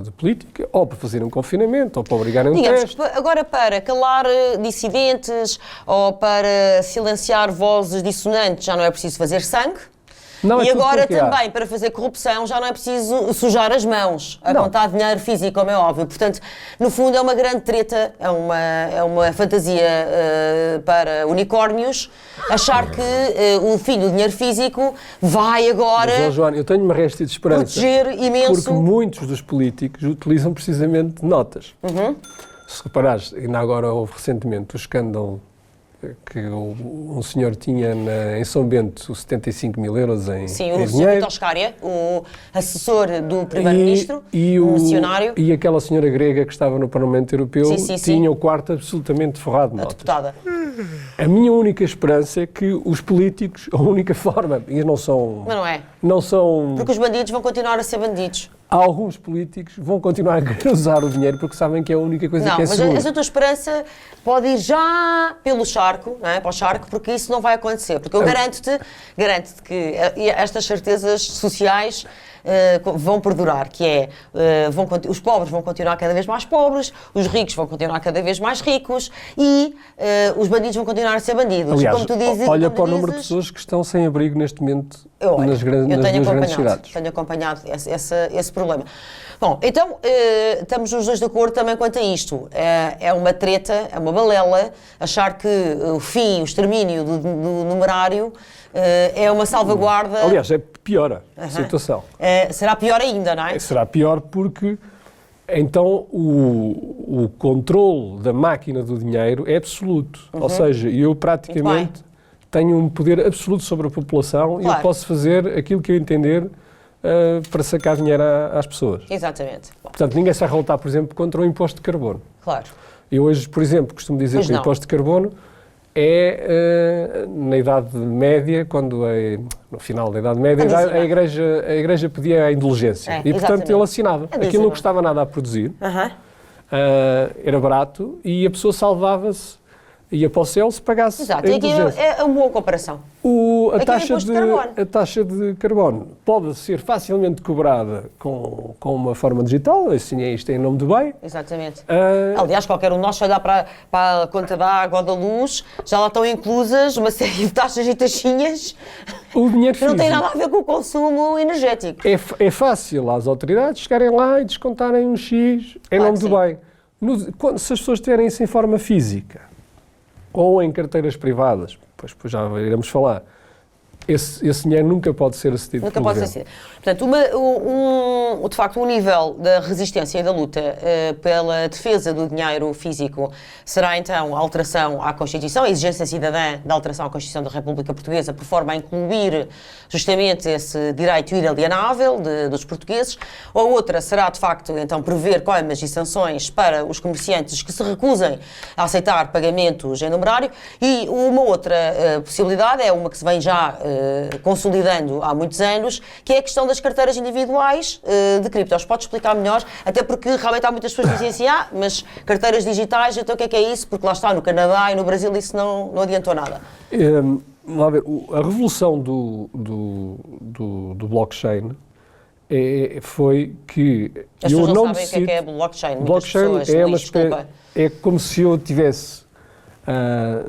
de política, ou para fazer um confinamento, ou para obrigarem um Digamos, teste. agora para calar dissidentes ou para silenciar vozes dissonantes já não é preciso fazer sangue. Não, é E tudo agora bloqueado. também, para fazer corrupção, já não é preciso sujar as mãos a Não. contar dinheiro físico, como é óbvio. Portanto, no fundo, é uma grande treta, é uma fantasia para unicórnios, achar que o fim do dinheiro físico vai agora Mas, João, eu tenho uma resta de esperança. proteger imenso. Porque muitos dos políticos utilizam precisamente notas. Se reparares, ainda agora houve recentemente o escândalo que um senhor tinha em São Bento 75 mil euros em Sim, em o Sr. dinheiro. Vitor Scária, o assessor do Primeiro-Ministro, o missionário, E aquela senhora grega que estava no Parlamento Europeu Sim. tinha o quarto absolutamente forrado de a notas. deputada. A minha única esperança é que os políticos, a única forma, e não são... Mas não é. Não são... Porque os bandidos vão continuar a ser bandidos. Alguns políticos vão continuar a querer usar o dinheiro porque sabem que é a única coisa Não, que é mas segura. a tua esperança pode ir já pelo charco, não é? Para o charco, porque isso não vai acontecer. Porque eu garanto-te que estas certezas sociais vão perdurar, que é, os pobres vão continuar cada vez mais pobres, os ricos vão continuar cada vez mais ricos e os bandidos vão continuar a ser bandidos. Aliás, como tu dizes, olha como para o número de dizes, pessoas que estão sem abrigo neste momento eu nas duas grandes cidades. Tenho acompanhado esse problema. Bom, então, estamos os dois de acordo também quanto a isto. É uma treta, é uma balela, achar que o fim, o extermínio do numerário é uma salvaguarda. Aliás, piora a situação. Será pior ainda, não é? Será pior porque então o controle da máquina do dinheiro é absoluto. Ou seja, eu praticamente tenho um poder absoluto sobre a população e eu Claro. posso fazer aquilo que eu entender para sacar dinheiro às pessoas. Exatamente. Bom, Portanto, ninguém se vai revoltar, por exemplo, contra o imposto de carbono. claro. Eu hoje, por exemplo, costumo dizer Pois que o não. imposto de carbono é, na Idade Média, quando no final da Idade Média, Adesiva. a Igreja pedia a indulgência. E, portanto, exatamente. ele assinava. Adesiva. Aquilo não custava nada a produzir, era barato e a pessoa salvava-se, ia para o céu se pagasse Exato. a E aqui indulgência. é uma boa comparação. A Aqui é o imposto de carbono. a taxa de carbono pode ser facilmente cobrada com uma forma digital, assim isto é em nome do bem. Exatamente. Ah, Aliás, qualquer um de nós, se olhar para a conta da água ou da luz, já lá estão inclusas uma série de taxas e taxinhas o dinheiro que não têm físico. nada a ver com o consumo energético. É fácil às autoridades chegarem lá e descontarem um X em Claro nome que do bem. Se as pessoas tiverem isso em forma física ou em carteiras privadas, pois já iremos falar, esse dinheiro nunca pode ser acedido Nunca pelo pode governo. ser. Portanto, de facto, o nível da resistência e da luta pela defesa do dinheiro físico será, então, a alteração à Constituição, a exigência cidadã da alteração à Constituição da República Portuguesa, por forma a incluir justamente esse direito inalienável dos portugueses. A outra será, de facto, então, prever coimas e sanções para os comerciantes que se recusem a aceitar pagamentos em numerário. E uma outra possibilidade é uma que se vem já consolidando há muitos anos, que é a questão das carteiras individuais de criptos. Podes explicar melhor? Até porque realmente há muitas pessoas que dizem assim, mas carteiras digitais, então o que é isso? Porque lá está, no Canadá e no Brasil isso não adiantou nada. Vamos lá ver, a revolução do blockchain foi que... As pessoas não sabem o que é blockchain. Muitas Blockchain pessoas, é Luís, desculpa. é como se eu tivesse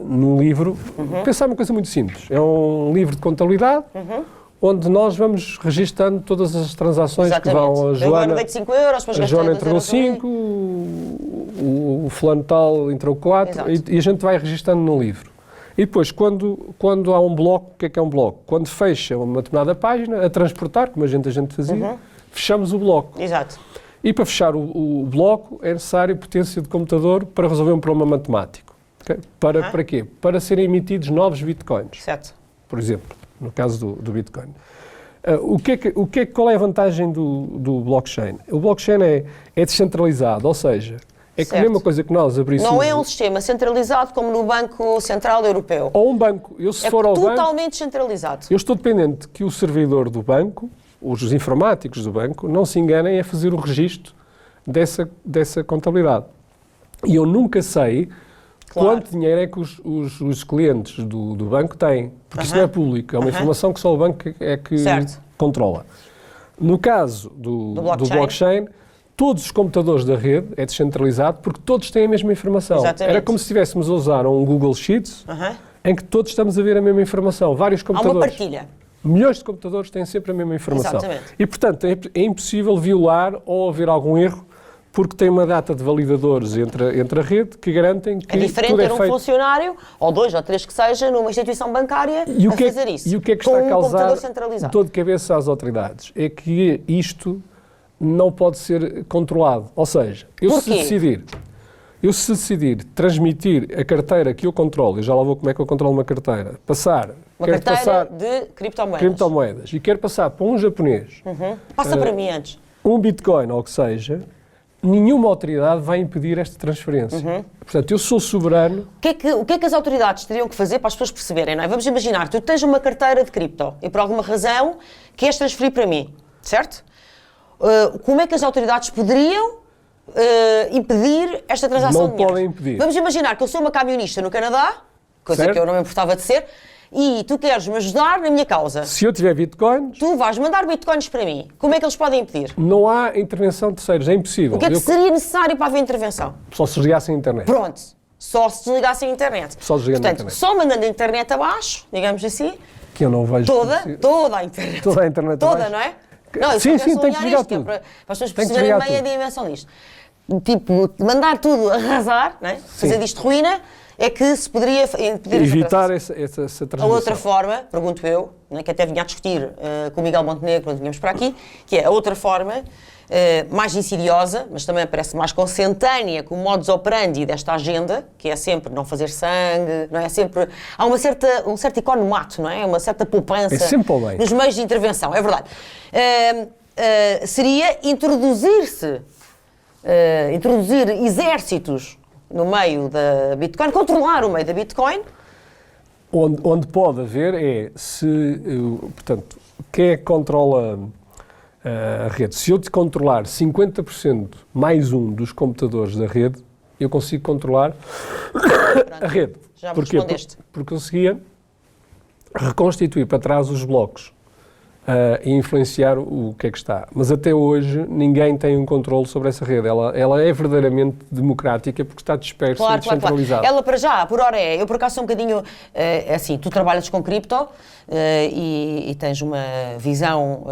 num livro, pensar uma coisa muito simples. É um livro de contabilidade, onde nós vamos registando todas as transações que vão a Eu agora Joana. dei 5 euros, depois A gastei Joana 2 entrou euros ali. 5, o fulano tal entrou 4 Exato. e a gente vai registando no livro. E depois, quando há um bloco, o que é um bloco? Quando fecha uma determinada página, a transportar, como a gente fazia, fechamos o bloco. Exato. E para fechar o bloco é necessário potência de computador para resolver um problema matemático. Ok? Para quê? Para serem emitidos novos bitcoins, Certo. por exemplo, no caso do Bitcoin. Qual é a vantagem do blockchain? O blockchain é descentralizado, ou seja, é que a Certo. mesma coisa que nós abríssemos... Não é um sistema centralizado como no Banco Central Europeu. Ou um banco. Eu, se É for ao banco, totalmente centralizado. eu estou dependente que o servidor do banco, os informáticos do banco, não se enganem a fazer o registro dessa contabilidade. E eu nunca sei Claro. quanto dinheiro é que os clientes do banco têm, porque isso não é público, é uma informação que só o banco é que Certo. controla. No caso do blockchain, todos os computadores da rede é descentralizado porque todos têm a mesma informação. Exatamente. Era como se estivéssemos a usar um Google Sheets em que todos estamos a ver a mesma informação. Vários Há uma computadores. partilha. Milhões de computadores têm sempre a mesma informação. Exatamente. E, portanto, é impossível violar ou haver algum erro porque tem uma data de validadores entre a rede que garantem que É diferente tudo é ter um feito. funcionário, ou 2 ou 3 que seja, numa instituição bancária E o a que, fazer isso. e o que é que com está a um causar computador centralizado. dor de cabeça às autoridades? É que isto não pode ser controlado. Ou seja, eu se decidir transmitir a carteira que eu controlo, e já lá vou como é que eu controlo uma carteira, Uma quero carteira passar de criptomoedas. criptomoedas e quero passar para um japonês, Passa para mim antes. um Bitcoin ou o que seja, nenhuma autoridade vai impedir esta transferência. Portanto, eu sou soberano. O que é que as autoridades teriam que fazer para as pessoas perceberem? Não é? Vamos imaginar, tu tens uma carteira de cripto e por alguma razão queres transferir para mim, certo? Como é que as autoridades poderiam impedir esta transação Não de dinheiro? podem impedir. Vamos imaginar que eu sou uma camionista no Canadá, coisa Certo. que eu não me importava de ser, e tu queres me ajudar na minha causa. Se eu tiver Bitcoins, Tu vais mandar bitcoins para mim. Como é que eles podem impedir? não há intervenção de terceiros, é impossível. O que é que seria necessário para haver intervenção? Só se desligassem a internet. Pronto, só se desligassem a internet. Só desligando a Portanto, internet. só mandando a internet abaixo, digamos assim, Que eu não vejo. toda a internet. Toda a internet Toda, abaixo. não é? Não, eu Sim, só sim, quero tem que sublinhar desligar isto, que é tudo. para as pessoas Tem que perceberem desligar bem a dimensão disto. Tipo, mandar tudo arrasar, não é? Fazer disto ruína, é que se poderia impedir Evitar essa essa A transmissão. outra forma, pergunto eu, né, que até vinha a discutir com o Miguel Montenegro quando vinhamos para aqui, que é a outra forma, mais insidiosa, mas também parece mais consentânea com o modus operandi desta agenda, que é sempre não fazer sangue, não é? Sempre, há um certo economato, não é? Uma certa poupança É sempre ao bem. nos meios de intervenção, é verdade. Seria introduzir exércitos no meio da Bitcoin, controlar o meio da Bitcoin. Onde pode haver é se, portanto, quem é que controla a rede? Se eu te controlar 50% mais um dos computadores da rede, eu consigo controlar a rede. Já me Porquê? respondeste. Porque conseguia reconstituir para trás os blocos e influenciar o que é que está. Mas até hoje ninguém tem um controle sobre essa rede. Ela é verdadeiramente democrática porque está dispersa e Claro. descentralizada. Ela para já, por hora é. Eu por acaso sou um bocadinho, assim, tu trabalhas com cripto e tens uma visão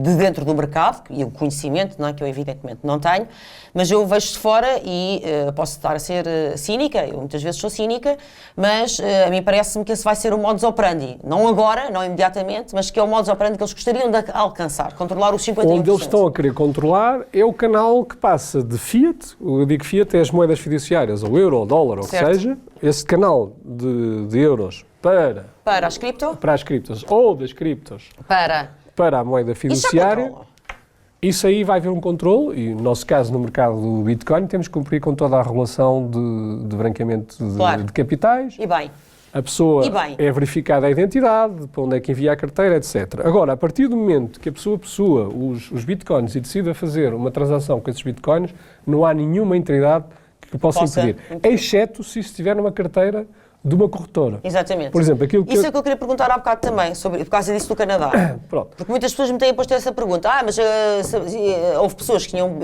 de dentro do mercado e o conhecimento, não é, que eu evidentemente não tenho, mas eu vejo de fora e posso estar a ser cínica, eu muitas vezes sou cínica, mas a mim parece-me que esse vai ser o modus operandi. Não agora, não imediatamente, mas que é o modus operandi que eles gostariam de alcançar, controlar os 51%. Onde eles estão a querer controlar é o canal que passa de fiat, eu digo fiat é as moedas fiduciárias, o euro, o dólar, ou o que Certo. seja, esse canal de euros para as cripto, as criptos ou das criptos para a moeda Isso já fiduciária, controla. isso aí vai haver um controle e, no nosso caso, no mercado do Bitcoin, temos que cumprir com toda a regulação de branqueamento Claro. de capitais. E bem, A pessoa E bem. é verificada a identidade, para onde é que envia a carteira, etc. Agora, a partir do momento que a pessoa possua os bitcoins e decida fazer uma transação com esses bitcoins, não há nenhuma entidade que possa impedir. Exceto se estiver numa carteira de uma corretora. Exatamente. Por exemplo, aquilo que Isso é que eu queria perguntar há bocado também, por causa disso do Canadá. Pronto. Porque muitas pessoas me têm posto essa pergunta. Mas houve pessoas que tinham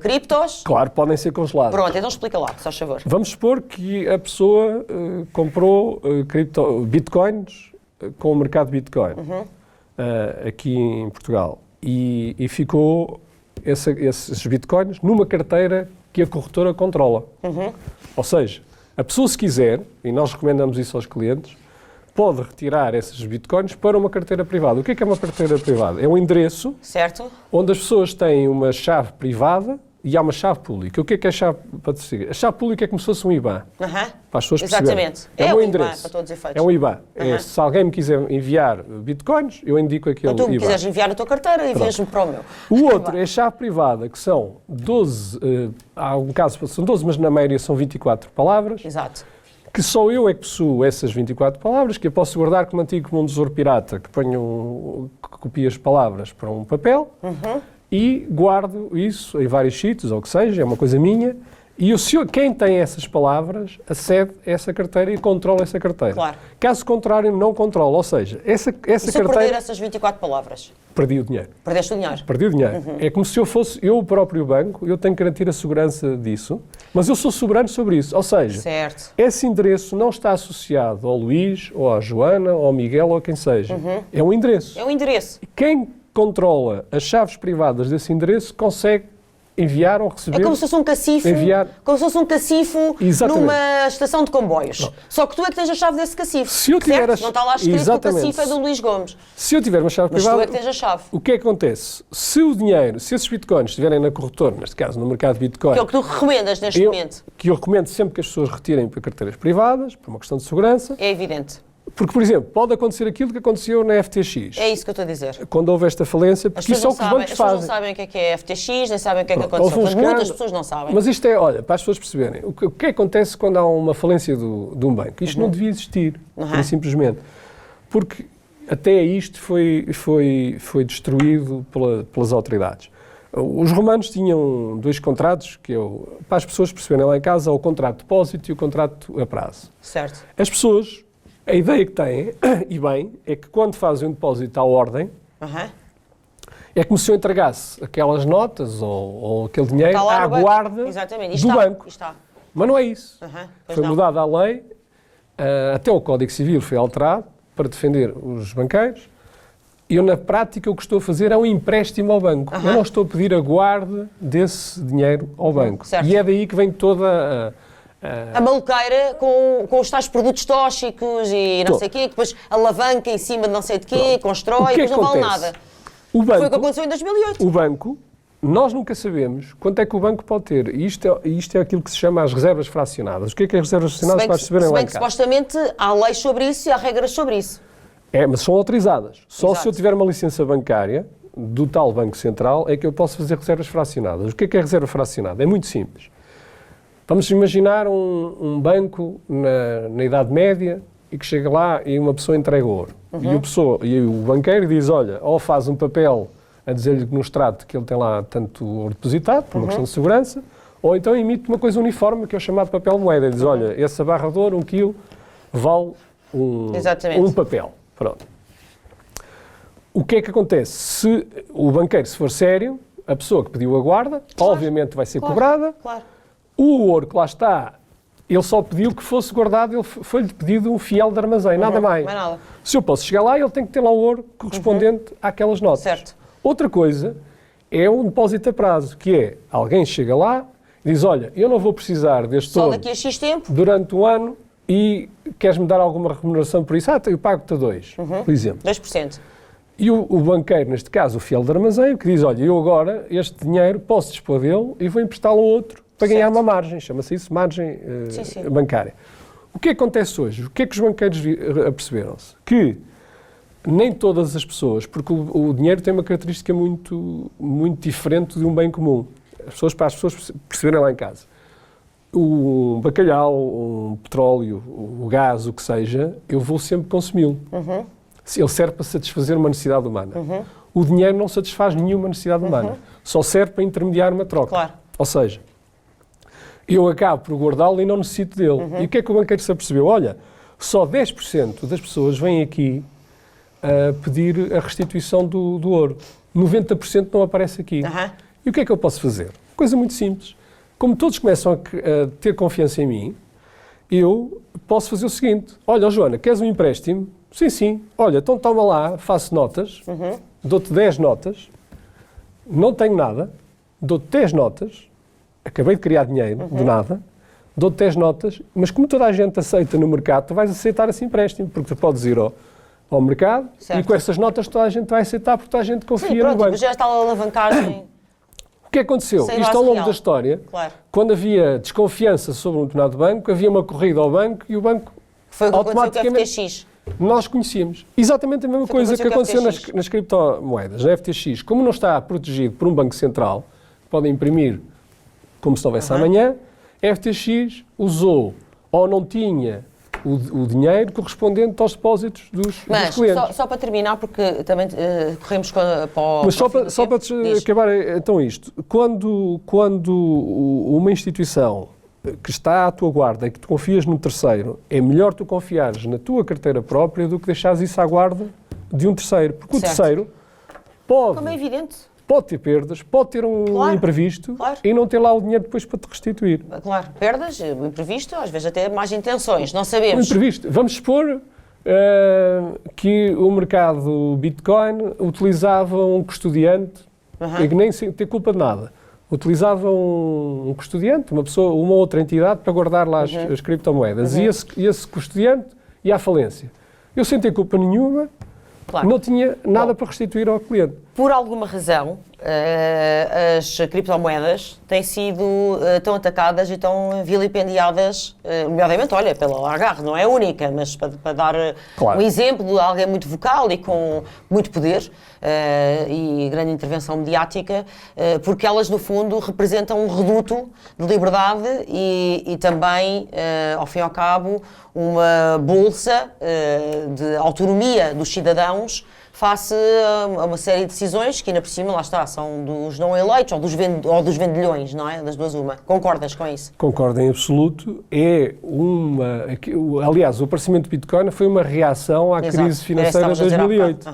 criptos. Claro, podem ser congelados. Pronto, então explica lá, se faz favor. Vamos supor que a pessoa comprou bitcoins com o mercado Bitcoin aqui em Portugal e ficou esses bitcoins numa carteira que a corretora controla. Ou seja, a pessoa, se quiser, e nós recomendamos isso aos clientes, pode retirar esses bitcoins para uma carteira privada. O que é uma carteira privada? É um endereço Certo? onde as pessoas têm uma chave privada e há uma chave pública. O que é a chave para te seguir? A chave pública é como se fosse um IBAN. Para as pessoas perceberem. Exatamente. É o um meu IBAN, endereço. para todos os efeitos. É um IBAN. Se alguém me quiser enviar bitcoins, eu indico aquele Então, tu me IBAN. quiseres enviar a tua carteira, envias-me para o meu. O outro é a chave privada, que são 12, há um caso são 12, mas na maioria são 24 palavras, Exato. que só eu é que possuo essas 24 palavras, que eu posso guardar como antigo como um tesouro pirata, que copio as palavras para um papel e guardo isso em vários sítios, ou o que seja, é uma coisa minha, e quem tem essas palavras acede a essa carteira e controla essa carteira. Claro. Caso contrário, não controla, ou seja, essa E se eu perder carteira... essas 24 palavras? Perdi o dinheiro. Perdeste o dinheiro? Perdi o dinheiro. É como se eu fosse eu o próprio banco, eu tenho que garantir a segurança disso, mas eu sou soberano sobre isso. Ou seja, Certo. esse endereço não está associado ao Luís, ou à Joana, ou ao Miguel, ou a quem seja. É um endereço. É um endereço. E quem controla as chaves privadas desse endereço consegue enviar ou receber... É como se fosse um cacifo, enviar- como se fosse um cacifo Exatamente. numa estação de comboios. Só que tu é que tens a chave desse cacifo. Se eu tiver certo? Não está lá escrito que o Exatamente. cacifo é do Luís Gomes. Se eu tiver uma chave Mas tu privada... é que tens a chave. O que é que acontece? Se o dinheiro, se esses bitcoins estiverem na corretora, neste caso no mercado Bitcoin... Que é o que tu recomendas neste momento. Que eu recomendo sempre que as pessoas retirem para carteiras privadas, por uma questão de segurança. É evidente. Porque, por exemplo, pode acontecer aquilo que aconteceu na FTX. É isso que eu estou a dizer. Quando houve esta falência, As porque isso é o pessoas, que não os sabem, bancos as pessoas não fazem. sabem o que é FTX, nem sabem o que é que Houve aconteceu. um Portanto, muitas escândalo. pessoas não sabem. Mas isto é, olha, para as pessoas perceberem, o que acontece quando há uma falência de um banco? Isto não devia existir, simplesmente. Porque até isto foi destruído pelas autoridades. Os romanos tinham 2 contratos, que para as pessoas perceberem lá em casa, o contrato de depósito e o contrato a prazo. Certo. As pessoas, a ideia que têm, e bem, é que quando fazem um depósito à ordem, é como se eu entregasse aquelas notas ou aquele dinheiro Está lá à no banco. guarda Exatamente. do banco. Está. Mas não é isso. Pois Foi não. mudada a lei, até o Código Civil foi alterado para defender os banqueiros. Eu, na prática, o que estou a fazer é um empréstimo ao banco. Eu não estou a pedir a guarda desse dinheiro ao banco. Certo. E é daí que vem toda A maluqueira com os tais produtos tóxicos e não sei o quê, que depois alavanca em cima de não sei de quê, constrói, e depois não vale nada. O Foi o que banco, aconteceu em 2008. o banco, nós nunca sabemos quanto é que o banco pode ter. E isto é aquilo que se chama as reservas fracionadas. O que é as reservas fracionadas para perceberem Se lá bem em que casa? supostamente há leis sobre isso e há regras sobre isso. Mas são autorizadas. Só Exato. se eu tiver uma licença bancária do tal Banco Central é que eu posso fazer reservas fracionadas. O que é reserva fracionada? É muito simples. Vamos imaginar um banco na Idade Média e que chega lá e uma pessoa entrega ouro. E o banqueiro diz, olha, ou faz um papel a dizer-lhe no extrato que ele tem lá tanto ouro depositado, por uma questão de segurança, ou então emite uma coisa uniforme que é o chamado papel moeda. E diz, olha, essa barra de ouro, 1 quilo, vale Exatamente. um papel. Pronto. O que é que acontece? Se o banqueiro, se for sério, a pessoa que pediu a guarda, obviamente vai ser cobrada. Claro. O ouro que lá está, ele só pediu que fosse guardado, foi-lhe pedido um fiel de armazém, nada mais. Mais nada. Se eu posso chegar lá, ele tem que ter lá o ouro correspondente àquelas notas. Certo. Outra coisa é um depósito a prazo, que é, alguém chega lá e diz, olha, eu não vou precisar deste Só ouro daqui a X tempo. durante um ano e queres-me dar alguma remuneração por isso? Eu pago-te a 2, por exemplo. 2%. E o banqueiro, neste caso, o fiel de armazém, que diz, olha, eu agora, este dinheiro, posso dispor dele e vou emprestá-lo a outro para ganhar uma margem. Chama-se isso margem Sim. bancária. O que acontece hoje? O que é que os banqueiros aperceberam-se? Que nem todas as pessoas, porque o dinheiro tem uma característica muito, muito diferente de um bem comum. Para as pessoas perceberem lá em casa. O bacalhau, o petróleo, o gás, o que seja, eu vou sempre consumi-lo. Ele serve para satisfazer uma necessidade humana. O dinheiro não satisfaz nenhuma necessidade humana. Só serve para intermediar uma troca. Claro. Ou seja, eu acabo por guardá-lo e não necessito dele. E o que é que o banqueiro se apercebeu? Olha, só 10% das pessoas vêm aqui a pedir a restituição do ouro. 90% não aparece aqui. E o que é que eu posso fazer? Coisa muito simples. Como todos começam a ter confiança em mim, eu posso fazer o seguinte. Olha, Joana, queres um empréstimo? Sim, sim. Olha, então toma lá, faço notas, dou-te 10 notas, não tenho nada, dou-te 10 notas, acabei de criar dinheiro, de nada, dou-te 10 notas, mas como toda a gente aceita no mercado, tu vais aceitar esse empréstimo, porque tu podes ir ao mercado e com essas notas toda a gente vai aceitar, porque toda a gente confia no banco. Mas já está a alavancagem. O que aconteceu? Isto ao longo da história, quando havia desconfiança sobre um determinado banco, havia uma corrida ao banco e o banco foi o que aconteceu com a FTX. Nós conhecíamos. Exatamente a mesma coisa que aconteceu nas criptomoedas. Na FTX, como não está protegido por um banco central, podem imprimir como se não houvesse amanhã, a FTX usou ou não tinha o dinheiro correspondente aos depósitos dos clientes. Mas, só para terminar, porque também corremos para o... Mas só para acabar então isto, quando uma instituição que está à tua guarda e que tu confias no terceiro, é melhor tu confiares na tua carteira própria do que deixares isso à guarda de um terceiro. Porque o terceiro pode... Como é evidente. Pode ter perdas, pode ter um imprevisto e não ter lá o dinheiro depois para te restituir. Claro, perdas, imprevisto, às vezes até más intenções, não sabemos. Imprevisto. Vamos supor que o mercado Bitcoin utilizava um custodiante, e que nem sem ter culpa de nada. Utilizava um custodiante, uma outra entidade para guardar lá as criptomoedas. E esse custodiante ia à falência. Eu sem ter culpa nenhuma, não tinha nada para restituir ao cliente. Por alguma razão, as criptomoedas têm sido tão atacadas e tão vilipendiadas, nomeadamente, olha, pela Lagarde, não é a única, mas para dar um exemplo de alguém muito vocal e com muito poder e grande intervenção mediática, porque elas, no fundo, representam um reduto de liberdade e também, ao fim e ao cabo, uma bolsa de autonomia dos cidadãos face a uma série de decisões que, ainda por cima, lá está, são dos não eleitos ou dos vendilhões, não é? Das duas uma. Concordas com isso? Concordo em absoluto. Aliás, o aparecimento do Bitcoin foi uma reação à crise financeira de 2008.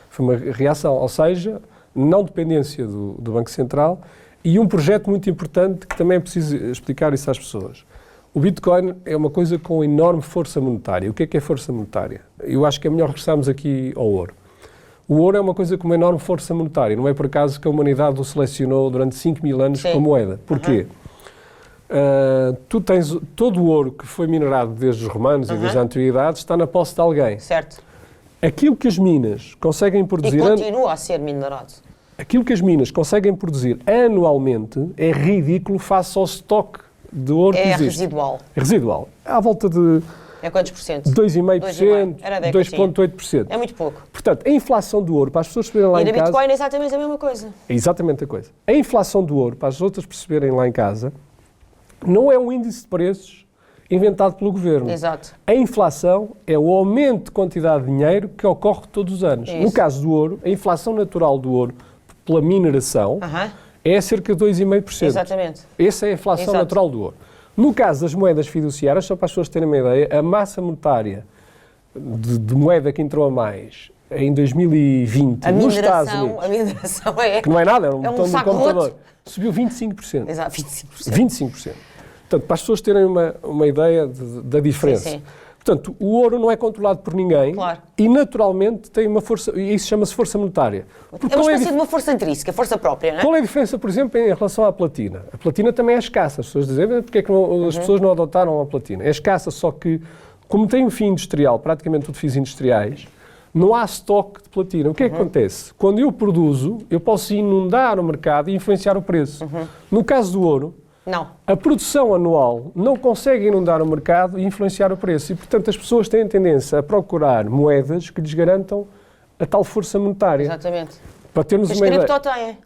Foi uma reação, ou seja, não dependência do Banco Central e um projeto muito importante que também é preciso explicar isso às pessoas. O Bitcoin é uma coisa com enorme força monetária. O que é força monetária? Eu acho que é melhor regressarmos aqui ao ouro. O ouro é uma coisa com uma enorme força monetária. Não é por acaso que a humanidade o selecionou durante 5.000 anos como moeda. Porquê? Tu tens todo o ouro que foi minerado desde os romanos e desde a antiguidade está na posse de alguém. Certo. Aquilo que as minas conseguem produzir... E continua a ser minerado. Aquilo que as minas conseguem produzir anualmente é ridículo face ao estoque de ouro que existe. É residual. É residual. À volta de... É quantos por cento? 2,5%, 2,8%. É muito pouco. Portanto, a inflação do ouro, para as pessoas perceberem lá em casa... E na Bitcoin é exatamente a mesma coisa. É exatamente a coisa. A inflação do ouro, para as outras perceberem lá em casa, não é um índice de preços inventado pelo governo. Exato. A inflação é o aumento de quantidade de dinheiro que ocorre todos os anos. Isso. No caso do ouro, a inflação natural do ouro pela mineração é cerca de 2,5%. Exatamente. Essa é a inflação natural do ouro. No caso das moedas fiduciárias, só para as pessoas terem uma ideia, a massa monetária de moeda que entrou a mais em 2020 nos Estados Unidos, a mineração é... que não é nada, é um botão de computador, subiu 25%. Exato, 25%. 25%. Portanto, para as pessoas terem uma ideia da diferença. Sim. Portanto, o ouro não é controlado por ninguém e, naturalmente, tem uma força, e isso chama-se força monetária. É uma espécie de uma força intrínseca, força própria, não é? Qual é a diferença, por exemplo, em relação à platina? A platina também é escassa. As pessoas dizem, porque é que as pessoas não adotaram a platina? É escassa, só que, como tem um fim industrial, praticamente tudo fins industriais, não há estoque de platina. O que é que acontece? Quando eu produzo, eu posso inundar o mercado e influenciar o preço. No caso do ouro, não. A produção anual não consegue inundar o mercado e influenciar o preço. E, portanto, as pessoas têm tendência a procurar moedas que lhes garantam a tal força monetária. Exatamente. Para termos uma ideia. As criptos têm.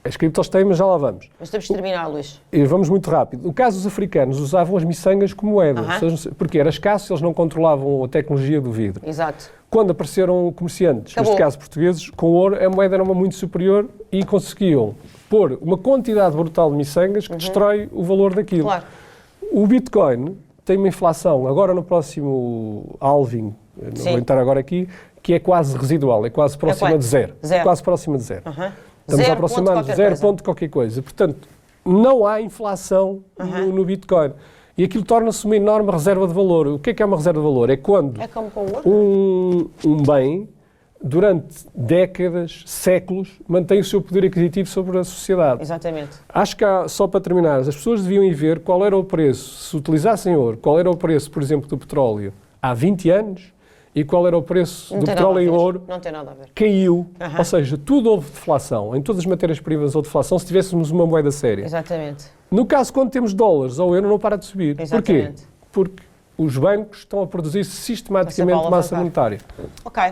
As criptos têm, mas já lá vamos. Mas temos de terminar, Luís. E vamos muito rápido. No caso dos africanos, usavam as miçangas como moeda. Porque era escasso, eles não controlavam a tecnologia do vidro. Exato. Quando apareceram comerciantes, neste caso portugueses, com ouro, a moeda era muito superior e conseguiam pôr uma quantidade brutal de miçangas que destrói o valor daquilo. Claro. O Bitcoin tem uma inflação, agora no próximo halving, não Sim. vou entrar agora aqui, que é quase residual, é quase próxima de zero. Zero. Quase próxima de zero. Uhum. Estamos a Zero aproximar ponto de qualquer 0 coisa. ponto qualquer coisa. Portanto, não há inflação no Bitcoin. E aquilo torna-se uma enorme reserva de valor. O que é uma reserva de valor? É quando É como com o ouro. um bem, durante décadas, séculos, mantém o seu poder aquisitivo sobre a sociedade. Exatamente. Acho que, só para terminar, as pessoas deviam ir ver qual era o preço, se utilizassem ouro, qual era o preço, por exemplo, do petróleo há 20 anos e qual era o preço Não do tem nada a petróleo em ver. ouro. Não tem nada a ver. Caiu. Ou seja, tudo houve deflação. Em todas as matérias-primas houve deflação se tivéssemos uma moeda séria. Exatamente. No caso, quando temos dólares, o euro não para de subir. Porquê? Exatamente. Porque os bancos estão a produzir sistematicamente Essa bola massa vai monetária. Ok.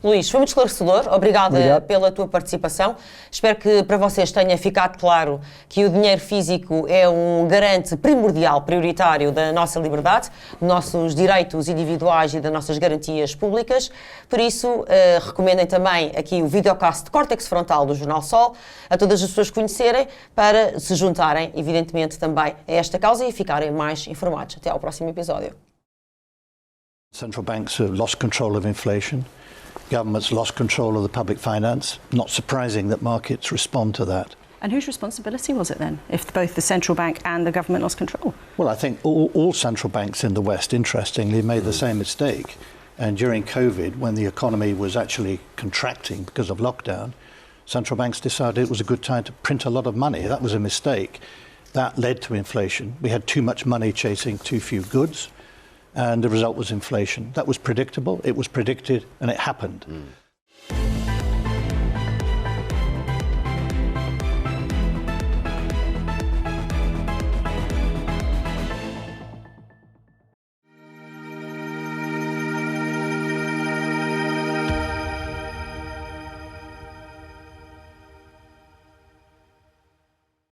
Luís, foi muito esclarecedor. Obrigada Obrigado. pela tua participação. Espero que para vocês tenha ficado claro que o dinheiro físico é um garante primordial, prioritário da nossa liberdade, dos nossos direitos individuais e das nossas garantias públicas. Por isso, recomendem também aqui o videocast de Córtex Frontal do Jornal Sol a todas as pessoas conhecerem para se juntarem, evidentemente, também a esta causa e ficarem mais informados. Até ao próximo episódio. Central banks have lost control of inflation. Governments lost control of the public finance. Not surprising that markets respond to that. And whose responsibility was it then, if both the central bank and the government lost control? Well, I think all central banks in the West, interestingly, made the same mistake. And during COVID, when the economy was actually contracting because of lockdown, central banks decided it was a good time to print a lot of money. That was a mistake. That led to inflation. We had too much money chasing too few goods, and the result was inflation. That was predictable, it was predicted, and it happened.